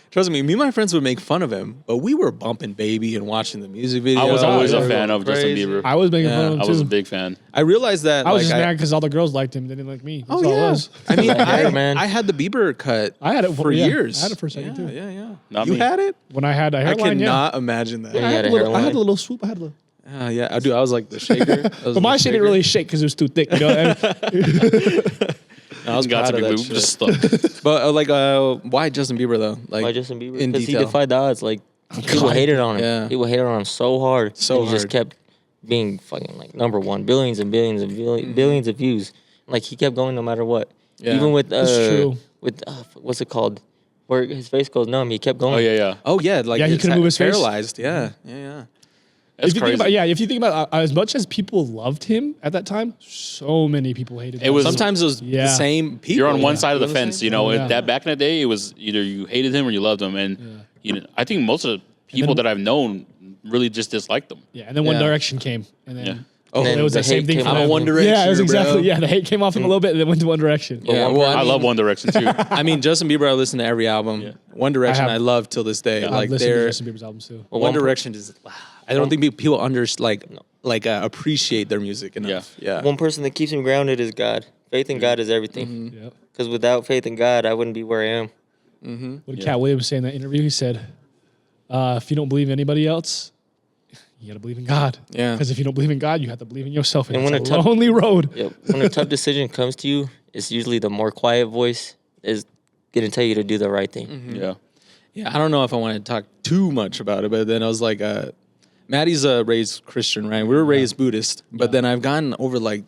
S3: trust me, and my friends would make fun of him, but we were bumping Baby and watching the music video.
S2: I was always a
S3: We were
S2: fan of Justin
S3: crazy.
S2: Bieber.
S1: I was making fun of him
S2: I
S1: too.
S2: was a big fan.
S3: I realized that
S1: I was
S3: like,
S1: just mad because all the girls liked him. They didn't like me. That's
S3: Oh
S1: all it
S3: yeah,
S1: was.
S3: I mean,
S4: Hair, man.
S3: I had the Bieber cut.
S1: I had it
S3: for
S1: yeah,
S3: years.
S1: I had it for a second too.
S3: Yeah.
S2: Not
S3: You
S2: me.
S3: had it?
S1: When I had a
S3: I
S1: hairline,
S3: cannot imagine that.
S4: Yeah.
S1: I had
S4: a
S1: a little, I
S4: hairline.
S1: had a little swoop. I had a little.
S3: Yeah, I do. I was like the shaker.
S1: But my shit didn't really shake because it was too thick. You know?
S3: I was
S2: Got
S3: proud
S2: to
S3: of
S2: be
S3: that
S2: moved,
S3: shit.
S2: just stuck.
S3: But why Justin Bieber though? Like
S4: Why Justin Bieber?
S3: in
S4: Because he
S3: detail.
S4: defied the odds. Like people hated on him.
S3: Yeah.
S4: People hated on him so hard.
S3: So
S4: and he just
S3: hard.
S4: kept being fucking like number one, billions and billions and billions of views. Like he kept going no matter what.
S3: Yeah.
S4: Even with
S1: That's true.
S4: with what's it called? Where his face goes numb, he kept going.
S2: Oh, yeah.
S3: Oh yeah, like
S1: Yeah, he
S3: it's
S1: couldn't move his face.
S3: paralyzed. Yeah.
S2: That's
S1: if you
S2: crazy.
S1: think about as much as people loved him at that time, so many people hated him.
S2: It was-
S3: Sometimes it was the
S1: Yeah.
S3: same people.
S2: You're on one
S3: Yeah.
S2: side of the
S3: You know what I'm
S2: fence,
S3: saying?
S2: you know.
S1: Yeah.
S2: That back in the day, it was either you hated him or you loved him, and you know, I think most of the people that I've known really just disliked them.
S1: Yeah, and then One
S3: Yeah.
S1: Direction came, and then
S2: Yeah.
S3: Oh,
S4: And then
S1: it was
S4: the
S1: the same
S4: hate
S1: thing.
S4: came
S1: For
S4: off
S3: I'm a
S1: them.
S3: One Direction.
S1: Yeah, it was exactly.
S3: Bro.
S1: Yeah, the hate came off him a little bit, and then went to One Direction.
S3: Yeah,
S4: One
S3: well,
S2: I love One Direction too.
S3: I mean, Justin Bieber, I listen to every album.
S2: Yeah.
S3: One Direction,
S1: I
S3: I,
S1: have-
S3: love till this day.
S1: I've
S3: Like
S1: listened to
S3: they're
S1: Justin Bieber's albums too.
S4: Well,
S3: One
S4: one per-
S3: Direction is. I don't think people appreciate their music enough. Yeah.
S4: One person that keeps him grounded is God. Faith in God is everything.
S1: Yep.
S4: Because without faith in God, I wouldn't be where I am.
S1: What did Cat Williams say in that interview? He said, "If you don't believe in anybody else, you got to believe in God.
S3: Yeah.
S1: Because if you don't believe in God, you have to believe in yourself, and
S4: And
S1: it's
S4: when
S1: a
S4: a tough-
S1: lonely road."
S4: Yep. When a tough decision comes to you, it's usually the more quiet voice is going to tell you to do the right thing.
S2: Yeah.
S3: Yeah, I don't know if I want to talk too much about it, but then I was like, Maddie's raised Christian, right? We were raised Buddhist, but then I've gotten over like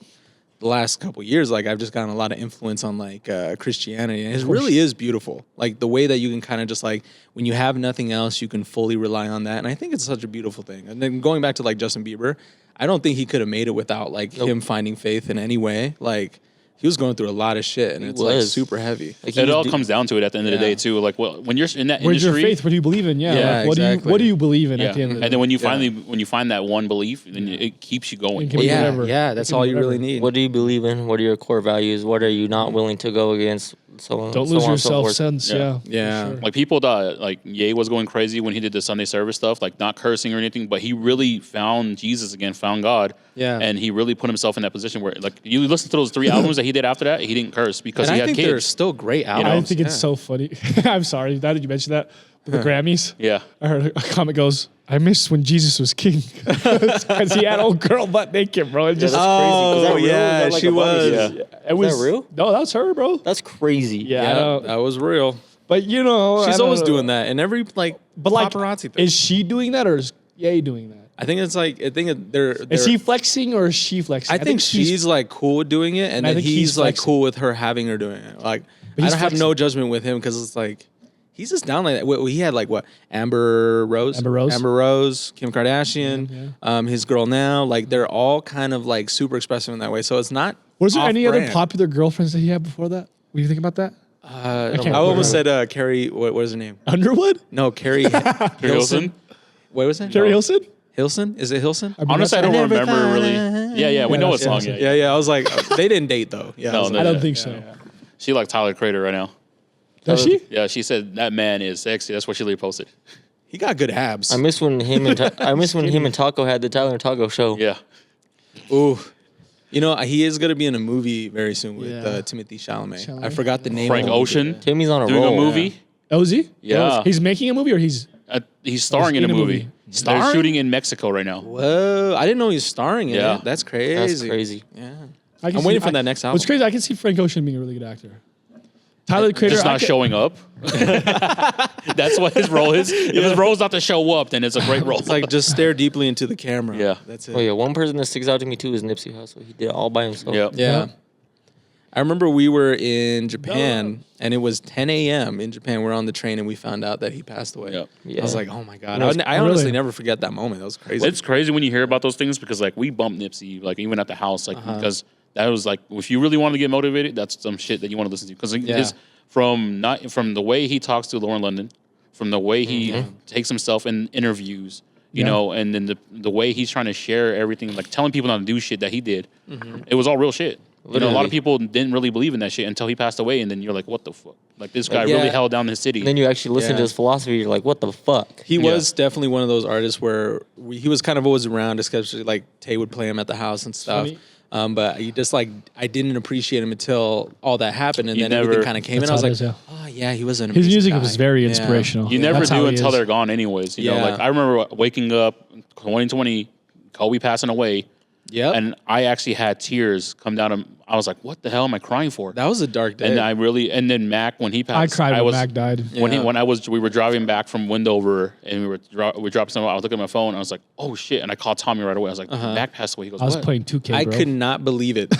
S3: the last couple of years, like I've just gotten a lot of influence on like Christianity, and it really is beautiful. Like the way that you can kind of just like when you have nothing else, you can fully rely on that, and I think it's such a beautiful thing. And then going back to like Justin Bieber, I don't think he could have made it without like him finding faith in any way. Like he was going through a lot of shit, and it's like super heavy.
S4: Like,
S2: It all comes down to it at the end of the day too. Like, well, when you're in that
S1: Where's
S2: industry,
S1: your faith? What do you believe in? Yeah.
S3: Yeah,
S1: like,
S3: exactly.
S1: What do you believe in
S2: yeah.
S1: at the end of the day?
S2: And then when you when you find that one belief, then it keeps you going.
S1: It can be
S3: Yeah,
S1: whatever.
S3: yeah, that's
S1: It can
S3: all
S1: be
S3: you
S1: whatever.
S3: really need.
S4: What do you believe in? What are your core values? What are you not willing to go against? So on,
S1: Don't
S4: so
S1: lose
S4: on
S1: your
S4: and so forth.
S1: self-sense.
S2: Yeah.
S1: Yeah.
S3: Yeah.
S1: For
S2: Like people thought like Ye was going crazy when he did the Sunday service stuff, like not cursing or anything, but he really found Jesus again, found God.
S3: Yeah.
S2: And he really put himself in that position where like you listen to those 3 albums that he did after that, he didn't curse because
S3: And
S2: he
S3: I
S2: had
S3: think they're
S2: kids.
S3: still great
S1: I
S3: albums.
S1: think it's so funny. I'm sorry. Now that you mentioned that, the Grammys.
S2: Yeah.
S1: I heard a comment goes, I miss when Jesus was king. Because he had old girl butt naked, bro. It just,
S4: that's crazy. Is that
S3: Oh
S4: real? Is
S3: yeah,
S4: that like
S3: she
S4: a body
S3: was.
S4: shot?
S2: Yeah.
S1: it was
S4: that real?
S1: No, that was her, bro.
S4: That's crazy.
S1: Yeah, I
S3: Yeah,
S1: know.
S3: that was real.
S1: But you know,
S3: She's
S1: I don't
S3: always
S1: know.
S3: doing that, and every like
S1: But like,
S3: paparazzi thing.
S1: is she doing that or is Ye doing that?
S3: I think it's like they're.
S1: Is he flexing or is she flexing?
S3: I think she's like cool with doing it, and
S1: I
S3: then
S1: think
S3: he's
S1: he's
S3: like
S1: flexing.
S3: cool with her having her doing it. Like
S1: But
S3: I
S1: he's
S3: don't have no
S1: flexing.
S3: judgment with him because it's like he's just down like that. He had like what Amber Rose, Kim Kardashian, his girl now. Like they're all kind of like super expressive in that way. So it's not.
S1: Was there any other
S3: off-brand.
S1: popular girlfriends that he had before that? What do you think about that?
S3: I almost said Carrie. What was her name?
S1: Underwood?
S3: No, Carrie
S2: Hilson?
S3: Hilson. What was that?
S1: Carrie Hilson?
S3: Hilson? Is it Hilson?
S1: mean,
S2: Honestly, I
S1: that's-
S2: don't remember
S3: thought
S2: really. Yeah, we know what
S1: that's
S2: song.
S1: awesome.
S2: Yeah,
S3: Yeah. I was like, they didn't date though. Yeah,
S2: No,
S3: I was
S2: no.
S3: like,
S1: I don't
S2: Yeah,
S1: think so.
S2: She like Tyler Creator right now.
S1: Does she?
S2: Yeah, she said that man is sexy. That's what she reposted.
S3: he got good abs.
S4: I miss when him and him and Taco had the Tyler and Taco show.
S2: Yeah.
S3: Ooh. You know, he is going to be in a movie very soon with
S1: Yeah.
S3: Timothy Chalamet.
S1: Chalamet.
S3: I forgot the name.
S2: Frank
S3: of the movie.
S2: Ocean
S4: Timmy's on a
S2: doing
S4: roll.
S2: a movie.
S1: Oh, is he?
S2: Yeah.
S1: He's making a movie or he's...
S2: He's starring in a movie. They're
S3: Starring?
S2: shooting in Mexico right now.
S3: Whoa. I didn't know he was starring in
S2: Yeah.
S3: it. That's crazy.
S4: That's crazy.
S3: Yeah.
S1: I can
S3: I'm waiting
S1: see-
S3: for that next album.
S1: What's crazy, I can see Frank Ocean being a really good actor. Tyler the Creator...
S2: Just
S1: I
S2: not
S1: can-
S2: showing up. That's what his role is. If his role is not to show up, then it's a great role.
S3: It's like just stare deeply into the camera.
S2: Yeah.
S3: That's it.
S4: Oh yeah, one person that sticks out to me too is Nipsey Hussle. He did it all by himself.
S2: yeah.
S3: Yeah. I remember we were in Japan and it was 10 a.m. in Japan. We're on the train and we found out that he passed away.
S2: Yep.
S4: Yeah.
S3: I was like, oh my God.
S4: Really?
S3: I honestly never forget that moment. That was crazy.
S2: It's crazy when you hear about those things because like we bumped Nipsey like even at the house like because that was like if you really want to get motivated, that's some shit that you want to listen to because his from the way he talks to Lauren London, from the way he takes himself in interviews, you know, and then the way he's trying to share everything, like telling people not to do shit that he did, it was all real shit. You know, a lot of people didn't really believe in that shit until he passed away, and then you're like, what the fuck? Like this guy really held down his city.
S4: And then you actually listen
S3: Yeah.
S4: to his philosophy. You're like, what the fuck?
S3: He was definitely one of those artists where he was kind of always around, especially like Tay would play him at the house and stuff.
S1: Funny.
S3: But he just like I didn't appreciate him until all that happened, and
S2: You
S3: then
S2: never-
S3: everything kind of came in. I was
S1: That's
S3: like,
S1: how it
S3: oh yeah, he was an
S1: His
S3: amazing
S1: music
S3: guy.
S1: was very
S3: Yeah.
S1: inspirational.
S2: You never
S1: That's how
S2: do
S1: he
S2: until
S1: is.
S2: they're gone, anyways. You know,
S3: Yeah.
S2: like I remember waking up 2020, Kobe passing away,
S3: Yep.
S2: and I actually had tears come down. I was like, "What the hell am I crying for?"
S3: That was a dark day.
S2: And then Mac when he
S1: I
S2: passed,
S1: cried when Mac died.
S2: we were driving back from Wendover and we dropped some. I was looking at my phone. And I was like, "Oh shit!" And I called Tommy right away. I was like, "Mac passed away." He goes,
S1: I was
S2: "What?"
S1: playing 2K,
S3: I
S1: bro.
S3: could not believe it.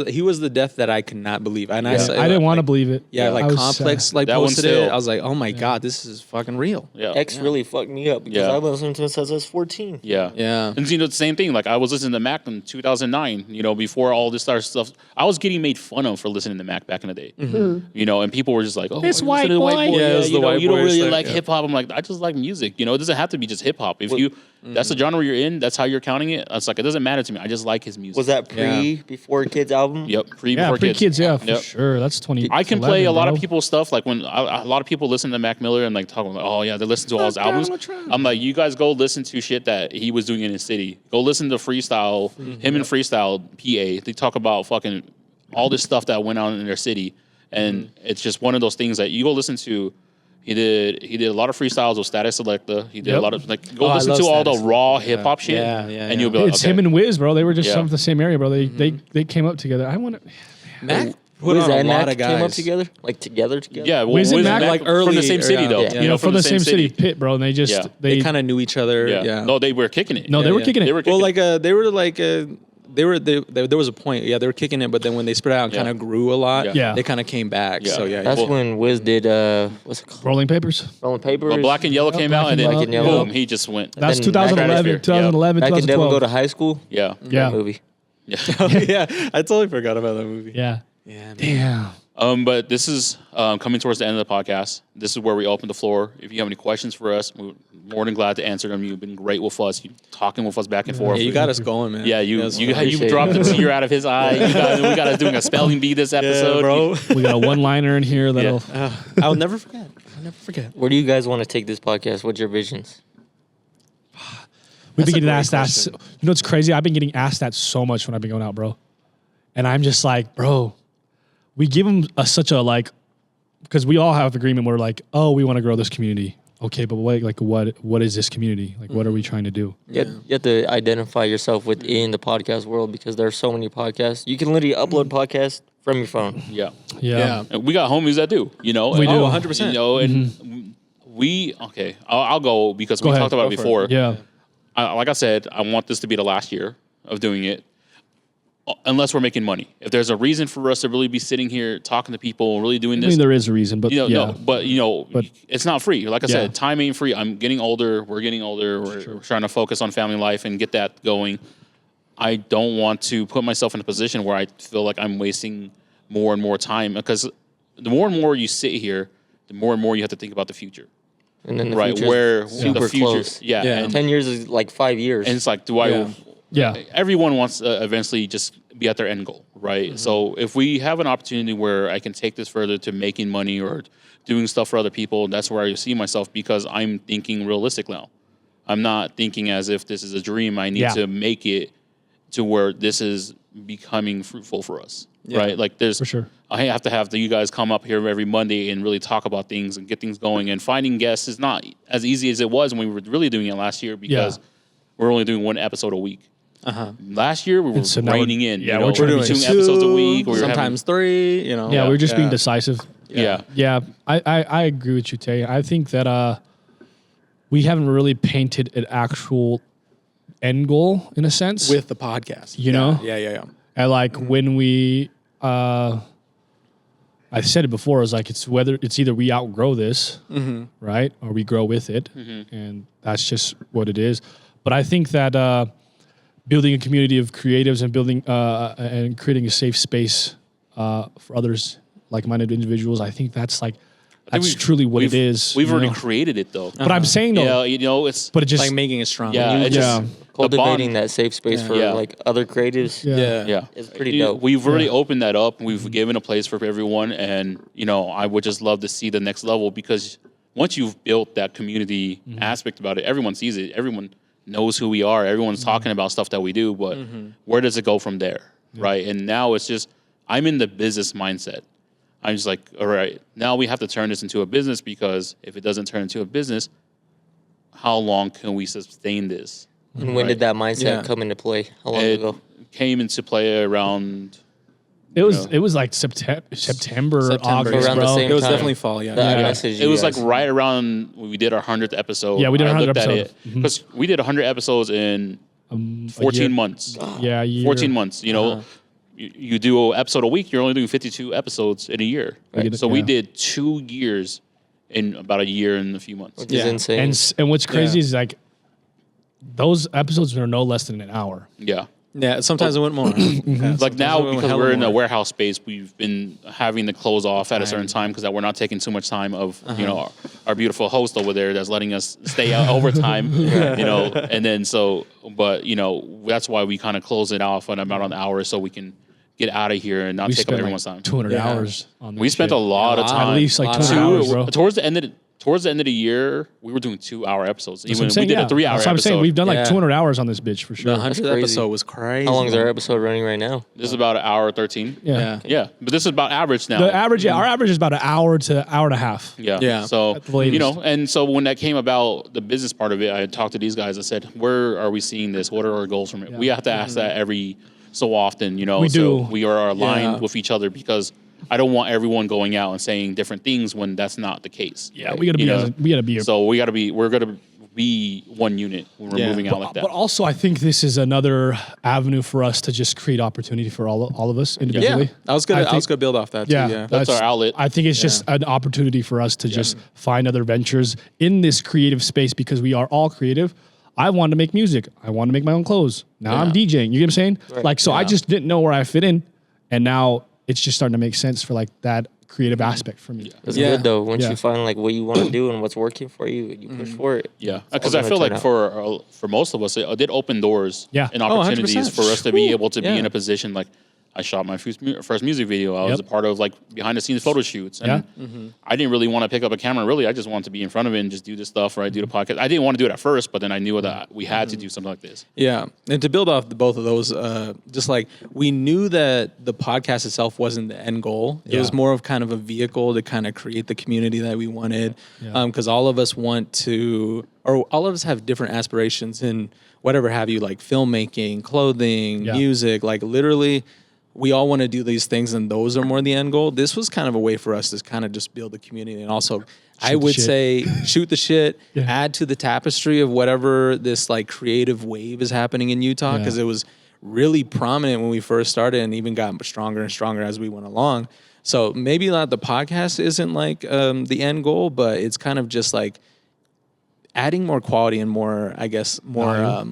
S3: He was the death that I could not believe, and
S1: I didn't want to believe it.
S3: Yeah,
S1: I
S3: like
S1: was
S3: Complex
S1: sad.
S3: like
S2: That one
S3: posted it.
S2: still-
S3: I was like, oh my God, this is fucking real.
S2: Yeah,
S4: X really fucked me up because
S2: Yeah.
S4: I've been listening to him since I was 14.
S2: yeah,
S3: Yeah.
S2: And you know, the same thing. Like I was listening to Mac in 2009. You know, before all this other stuff, I was getting made fun of for listening to Mac back in the day. You know, and people were just like, "Oh,
S1: This
S2: you listen to the
S1: white boy."
S3: Yeah, it was
S2: you
S3: the
S2: know,
S3: white
S2: you don't
S3: boy
S2: really
S3: stuff,
S2: like
S3: yeah.
S2: hip hop." I'm like, I just like music. You know, it doesn't have to be just hip hop. If you that's the genre you're in, that's how you're counting it. It's like it doesn't matter to me. I just like his music.
S4: Was that before Kids album?
S2: Yep,
S1: Yeah,
S2: before
S1: pre-kids, yeah, for
S2: Yep.
S1: sure. That's 20.
S2: I can play a lot of people's stuff. Like when a lot of people listen to Mac Miller and like talking like, oh yeah, they listen to all his
S1: Fuck
S2: albums.
S1: Donald Trump.
S2: I'm like, you guys go listen to shit that he was doing in his city. Go listen to Freestyle, him and Freestyle PA. They talk about fucking all this stuff that went on in their city, and it's just one of those things that you go listen to. He did a lot of freestyles with Status Selecta. He did a lot of like go
S3: Oh, I
S2: listen
S3: love
S2: to all the
S3: Status
S2: raw hip hop shit.
S3: Yeah,
S2: and you'll be like,
S1: It's
S2: okay.
S1: him and Wiz, bro. They were just
S2: Yeah.
S1: from the same area, bro. They came up together. I want to.
S3: Mac put
S4: Wiz
S3: on a
S4: and
S3: lot
S4: Mac
S3: of guys.
S4: came up together? Like together?
S2: Yeah, well,
S1: Wiz and Mac,
S2: Mac
S3: like,
S2: from
S3: early-
S2: the same city
S3: yeah,
S2: though.
S3: yeah.
S1: You know, from the same city, Pitt, bro. And they just
S2: Yeah.
S3: They kind of knew each other.
S2: Yeah.
S3: Yeah.
S2: No, they were kicking it.
S1: no, they were
S3: yeah.
S1: kicking it.
S2: They were kicking
S3: Well, like they were like there was a point. Yeah, they were kicking it, but then when they spread out and kind of grew a lot,
S1: Yeah.
S3: they kind of came back.
S2: Yeah.
S3: So yeah,
S4: That's when Wiz did what's it called?
S1: Rolling Papers.
S4: Rolling Papers.
S2: Well, Black and Yellow came out, and then
S4: Black and Yellow.
S2: boom, he just went.
S1: That's
S4: then
S1: 2011, 2011,
S4: Back in Devil
S1: 2012.
S4: Go to High School.
S2: Yeah.
S1: Yeah.
S4: That movie.
S2: Yeah.
S3: yeah, I totally forgot about that movie.
S1: Yeah.
S3: Yeah, man.
S1: Damn.
S2: But this is coming towards the end of the podcast. This is where we open the floor. If you have any questions for us, we're more than glad to answer them. You've been great with us. You talking with us back and forth.
S3: Yeah, you got us going, man.
S2: Yeah, you
S4: appreciate
S2: dropped
S4: it.
S2: a tear out of his eye. We got us doing a spelling bee this episode,
S3: yeah, bro.
S1: We got a one-liner in here that'll.
S3: I'll never forget. I'll never forget.
S4: Where do you guys want to take this podcast? What's your visions?
S1: We've
S3: That's
S1: been getting
S3: a great
S1: asked that.
S3: question.
S1: You know what's crazy? I've been getting asked that so much when I've been going out, bro. And I'm just like, bro, we give them such a like, because we all have agreement. We're like, oh, we want to grow this community. Okay, but wait, like, what is this community? Like, what are we trying to do?
S4: You have to identify yourself within the podcast world because there are so many podcasts. You can literally upload podcasts from your phone.
S2: Yeah.
S1: Yeah.
S2: And we got homies that do,
S1: We
S2: and,
S1: do.
S3: Oh, 100%.
S2: You know, and I'll go because we
S1: ahead.
S2: talked about it
S3: Go for
S2: before.
S3: it.
S1: Yeah.
S2: Like I said, I want this to be the last year of doing it, unless we're making money. If there's a reason for us to really be sitting here talking to people, really doing
S1: I
S2: this,
S1: mean, there is a reason, but yeah.
S2: no, but it's not free. Like I
S1: Yeah.
S2: said, time ain't free. I'm getting older. We're getting older. We're trying to focus on family life and get that going. I don't want to put myself in a position where I feel like I'm wasting more and more time, because the more and more you sit here, the more and more you have to think about the future.
S4: And then the
S2: Right,
S4: future's
S2: where
S4: super
S2: the future,
S4: close.
S2: yeah,
S3: Yeah.
S2: And,
S4: 10 years is like 5 years.
S2: and it's like, do I?
S3: Yeah.
S1: Yeah.
S2: Everyone wants to eventually just be at their end goal, right?
S3: Mm-hmm.
S2: So if we have an opportunity where I can take this further to making money or doing stuff for other people, that's where I see myself, because I'm thinking realistic now. I'm not thinking as if this is a dream. I need
S1: Yeah.
S2: to make it to where this is becoming fruitful for us,
S3: Yeah.
S2: right? Like there's,
S1: For sure.
S2: I have to have you guys come up here every Monday and really talk about things and get things going. And finding guests is not as easy as it was when we were really doing it last year, because we're only doing one episode a week. Last year we were
S1: so now we're-
S2: reining in.
S1: yeah,
S2: you know,
S1: we're trying to
S2: we're
S1: be
S2: doing 2
S3: 2,
S2: episodes a week. We were
S3: sometimes 3. You know.
S1: Yeah, we're just being decisive.
S2: yeah.
S1: Yeah, I agree with you, Tay. I think that we haven't really painted an actual end goal in a sense.
S3: with the podcast.
S1: You know?
S3: Yeah.
S1: And like when we, I said it before, it's like it's either we outgrow this, right, or we grow with it, and that's just what it is. But I think that building a community of creatives and building and creating a safe space for others, like-minded individuals, I think that's truly what it is.
S2: We've
S1: you
S2: already
S1: know?
S2: created it though.
S1: But I'm saying though,
S2: It's
S1: but it just
S3: Like making it strong.
S2: yeah, it just
S4: Cultivating
S2: the bond-
S4: that safe space for
S2: Yeah.
S4: like other creatives.
S2: Yeah,
S4: It's pretty dope.
S2: We've already opened that up. We've given a place for everyone, and I would just love to see the next level, because once you've built that community aspect about it, everyone sees it. Everyone knows who we are. Everyone's talking about stuff that we do, but where does it go from there, right? And now it's just I'm in the business mindset. I'm just like, all right, now we have to turn this into a business, because if it doesn't turn into a business, how long can we sustain this?
S4: And when did that mindset
S3: Yeah.
S4: come into play? How long
S2: It
S4: ago?
S2: came into play around.
S1: it was like September, August,
S4: Around the
S1: bro.
S4: same
S3: It was
S4: time.
S3: definitely fall. Yeah.
S4: That I
S2: Yeah.
S4: messaged
S2: It
S4: you
S2: was
S4: guys.
S2: like right around when we did our 100th episode.
S1: Yeah, we did our
S2: I
S1: 100th
S2: looked at
S1: episode.
S2: it because we did 100 episodes in
S1: A
S2: 14
S1: year.
S2: months.
S1: Yeah, a year.
S2: 14 months. You do an episode a week, you're only doing 52 episodes in a year.
S1: Right.
S2: So we
S1: Yeah.
S2: did 2 years in about a year and a few months.
S4: Which is
S3: Yeah.
S4: insane.
S1: And what's crazy
S3: Yeah.
S1: is like those episodes are no less than an hour.
S2: Yeah.
S3: Yeah. Sometimes it went more.
S2: Like now, because
S3: hella
S2: we're in a
S3: more.
S2: warehouse space, we've been having to close off at a certain time because we're not taking too much time of our beautiful host over there that's letting us stay out overtime. And then but that's why we kind of close it off on about an hour so we can get out of here and not
S1: We
S2: take up
S1: spent
S2: everyone's
S1: like
S2: time.
S1: 200
S3: Yeah.
S1: hours on that
S2: We spent
S1: shit.
S2: a lot of
S3: Yeah,
S2: time.
S1: At least like
S3: Lot of
S1: 200 hours, bro.
S2: Towards the end of the year, we were doing 2-hour episodes.
S1: That's what
S2: Even
S1: I'm saying,
S2: we did
S1: yeah.
S2: a 3-hour
S1: That's what I'm
S2: episode.
S1: saying. We've done like
S3: Yeah.
S1: 200 hours on this bitch for
S3: The
S1: sure.
S3: 100th
S4: crazy.
S3: episode was crazy.
S4: How long is our episode running right now?
S2: This is about an hour 13.
S1: Yeah.
S2: Yeah, but this is about average now.
S1: The average, our average is about an hour to hour and a half.
S2: Yeah.
S3: Yeah.
S2: So,
S1: At the latest.
S2: and so when that came about, the business part of it, I talked to these guys. I said, where are we seeing this? What are our goals from it? We have to ask that every so often,
S1: We
S2: so
S1: do.
S2: we are aligned
S3: Yeah.
S2: with each other, because I don't want everyone going out and saying different things when that's not the case.
S1: Yeah, we gotta be. We gotta be.
S2: So we're be one unit when we're
S3: Yeah.
S2: moving out like that.
S1: But also, I think this is another avenue for us to just create opportunity for all of us individually.
S3: Yeah, I was gonna
S1: think-
S3: build off that too. Yeah,
S2: That's our outlet.
S1: I think it's just an opportunity for us to just find other ventures in this creative space because we are all creative. I wanted to make music. I want to make my own clothes. Now I'm DJing. You get what I'm saying?
S4: Right.
S1: Like, so I just didn't know where I fit in. And now it's just starting to make sense for like that creative aspect for me.
S4: It's
S3: Yeah.
S4: good though. Once
S1: Yeah.
S4: you find like what you want to do and what's working for you, you push for it.
S2: Yeah,
S4: It's all
S2: because I
S4: gonna
S2: feel
S4: turn
S2: like
S4: out.
S2: for most of us, it did open doors
S1: Yeah.
S2: and
S3: Oh,
S2: opportunities
S3: 100%.
S2: for us to be able to be
S3: Yeah.
S2: in a position like I shot my first music video. I was
S1: Yep.
S2: a part of like behind the scenes photo shoots, and I didn't really want to pick up a camera. Really, I just wanted to be in front of it and just do this stuff, right? Do the podcast. I didn't want to do it at first, but then I knew that we had to do something like this.
S3: Yeah, and to build off both of those, just like we knew that the podcast itself wasn't the end goal. It was more of kind of a vehicle to kind of create the community that we wanted, because all of us want to, or all of us have different aspirations in whatever have you, like filmmaking, clothing, music, like literally. We all want to do these things, and those are more the end goal. This was kind of a way for us to kind of just build a community, and also, I would say, shoot the shit, add to the tapestry of whatever this like creative wave is happening in Utah, because it was really prominent when we first started, and even got stronger and stronger as we went along. So maybe not the podcast isn't like the end goal, but it's kind of just like adding more quality and more, I guess, more.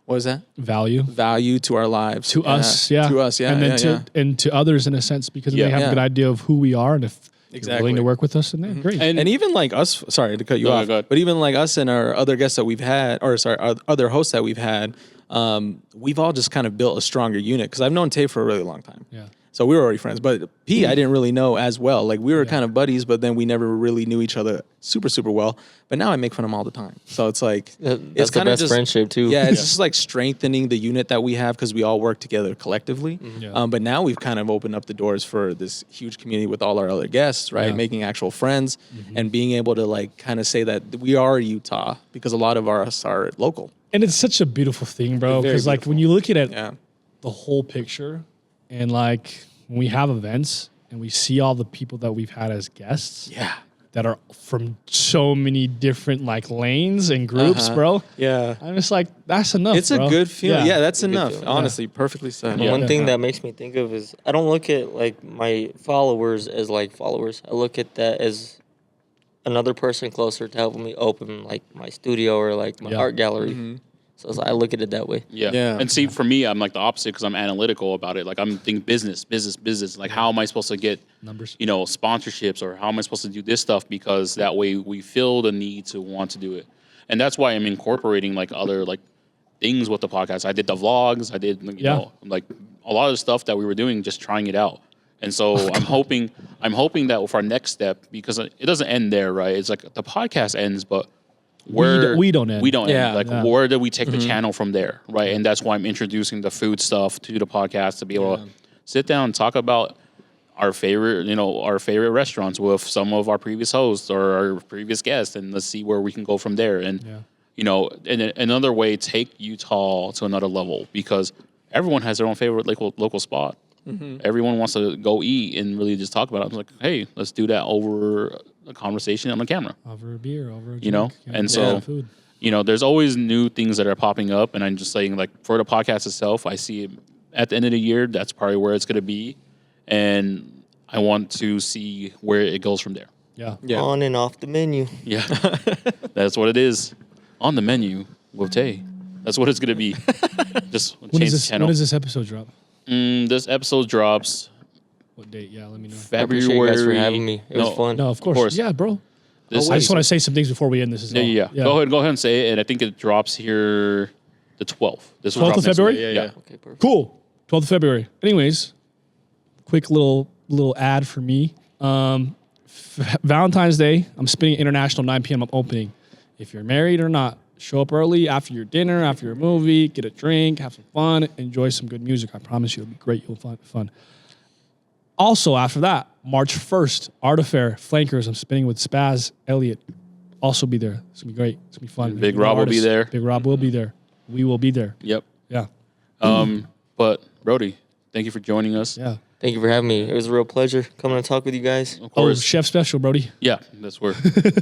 S3: What was that? Value to our lives.
S1: To us, yeah.
S3: To us, yeah.
S1: And then
S3: yeah,
S1: and to others in a sense, because they have a good idea of who we are and if you're willing to work with us, and then great.
S3: And even like us, sorry to cut you off, but even like us and our other guests that we've had, or sorry, our other hosts that we've had, we've all just kind of built a stronger unit. Because I've known Tay for a really long time.
S1: Yeah.
S3: So we were already friends. But P, I didn't really know as well. Like we were kind of buddies, but then we never really knew each other super, super well. But now I make fun of him all the time. So it's like,
S4: That's
S3: it's
S4: the
S3: kind of
S4: best
S3: just
S4: friendship too.
S3: Yeah, it's just like strengthening the unit that we have because we all work together collectively.
S1: Yeah.
S3: But now we've kind of opened up the doors for this huge community with all our other guests, right?
S1: Yeah.
S3: Making actual friends and being able to like kind of say that we are Utah because a lot of us are local.
S1: And it's such a beautiful thing, bro.
S3: Very
S1: Because like
S3: beautiful.
S1: when you look at it,
S3: Yeah.
S1: the whole picture, and like when we have events and we see all the people that we've had as guests,
S3: Yeah.
S1: that are from so many different like lanes and groups, bro.
S3: Yeah.
S1: I'm just like, that's enough.
S3: It's
S1: bro.
S3: a good feeling. Yeah, that's
S4: a good
S3: enough.
S4: feeling.
S3: Honestly, perfectly said.
S2: Yeah.
S4: One thing that makes me think of is I don't look at like my followers as like followers. I look at that as another person closer to helping me open like my studio or like my art gallery. So I look at it that way.
S2: Yeah.
S3: Yeah.
S2: And see, for me, I'm like the opposite because I'm analytical about it. Like I'm thinking business. Like how am I supposed to get
S1: Numbers.
S2: sponsorships, or how am I supposed to do this stuff? Because that way we feel the need to want to do it. And that's why I'm incorporating like other like things with the podcast. I did the vlogs. I did, you know, like a lot of the stuff that we were doing, just trying it out. And so I'm hoping that with our next step, because it doesn't end there, right? It's like the podcast ends, but
S1: we don't end.
S2: We don't
S3: Yeah.
S2: end. Like, where do we take the channel from there, right? And that's why I'm introducing the food stuff to the podcast to be able to sit down and talk about our favorite restaurants with some of our previous hosts or our previous guests, and let's see where we can go from there. And in another way, take Utah to another level, because everyone has their own favorite local spot. Everyone wants to go eat and really just talk about it. I'm like, hey, let's do that over a conversation on the camera.
S1: Over a beer, over a drink,
S2: You know? And so,
S1: food.
S2: there's always new things that are popping up. And I'm just saying, like, for the podcast itself, I see it at the end of the year, that's probably where it's going to be. And I want to see where it goes from there.
S1: Yeah.
S3: Yeah.
S4: On and off the menu.
S2: Yeah. That's what it is. On the menu with Tay. That's what it's going to be. Just
S1: When
S2: change
S1: does
S2: the channel.
S1: when does this episode drop?
S2: This episode drops
S1: What date? Yeah, let me know.
S4: I appreciate you guys for having me. It was fun.
S1: No, of course. Yeah, bro. I just want to say some things before we end this as well.
S2: Yeah. Go ahead and say it. And I think it drops here the 12th. This will
S1: 12th
S2: drop
S1: of
S2: next
S1: February?
S2: week.
S3: Yeah.
S4: Okay, perfect.
S1: Cool. 12th of February. Anyways, quick little ad for me. Valentine's Day, I'm spinning International 9 p.m. I'm opening. If you're married or not, show up early after your dinner, after your movie, get a drink, have some fun, enjoy some good music. I promise you it'll be great. You'll find it fun. Also, after that, March 1st, Art Affair, Flankers. I'm spinning with Spaz Elliott. Also be there. It's going to be great. It's going to be fun.
S2: Big Rob will be there.
S1: Big Rob will be there. We will be there.
S2: Yep.
S1: Yeah.
S2: But Brody, thank you for joining us.
S1: Yeah.
S4: Thank you for having me. It was a real pleasure coming to talk with you guys.
S2: Of
S1: Oh,
S2: course.
S1: chef special, Brody.
S2: Yeah, that's where.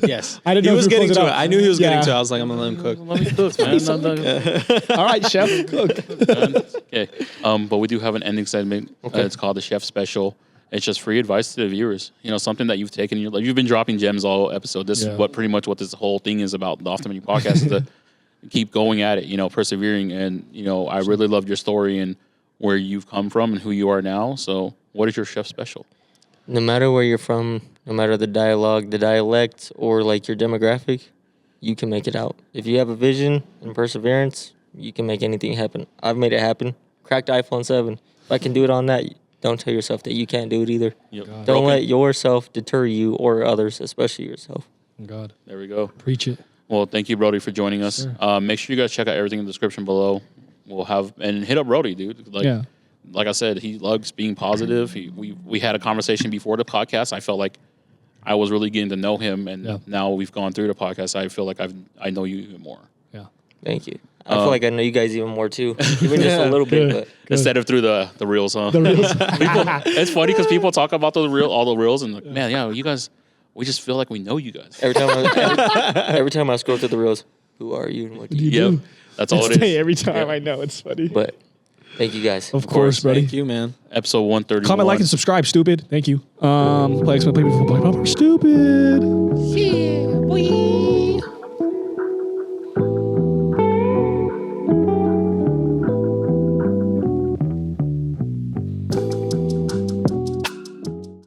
S3: Yes.
S1: I didn't
S3: He
S1: know if
S3: was
S1: you were
S3: getting
S1: closing
S3: to
S1: it
S3: it.
S1: out.
S3: I knew he was getting
S1: Yeah.
S3: to it. I was like, I'm going to let him cook.
S2: Let me cook, man.
S1: All right, chef, cook.
S2: Okay. But we do have an ending segment.
S4: Okay.
S2: It's called the Chef Special. It's just free advice to the viewers. You know, something that you've taken. You've been dropping gems all episode. This
S1: Yeah.
S2: is what pretty much what this whole thing is about. The Off the Menu podcast is to keep going at it. You know, persevering. And you know, I really loved your story and where you've come from and who you are now. So, what is your chef special?
S4: No matter where you're from, no matter the dialogue, the dialect, or like your demographic, you can make it out. If you have a vision and perseverance, you can make anything happen. I've made it happen. Cracked iPhone 7. If I can do it on that, don't tell yourself that you can't do it either.
S2: Yep.
S4: Don't let yourself deter you or others, especially yourself.
S1: God,
S2: There we go.
S1: preach it.
S2: Well, thank you, Brody, for joining us. Make sure you guys check out everything in the description below. We'll have and hit up Brody, dude. Like I said, he loves being positive. We had a conversation before the podcast. I felt like I was really getting to know him, and now we've gone through the podcast. I feel like I know you even more.
S1: Yeah.
S4: Thank you. I feel like I know you guys even more too, even just a little bit. But
S2: Instead of through the reels, huh? It's funny because people talk about all the reels, and like, man, yeah, you guys, we just feel like we know you guys.
S4: every time I scroll through the reels, who are you and what do you do?
S2: Yep, that's all it is.
S1: Every time I know it's funny.
S4: But thank you guys.
S1: Of course, buddy.
S3: Thank you, man.
S2: Episode 131.
S1: Comment, like, and subscribe. Stupid. Thank you. Play X, play before play. Stupid.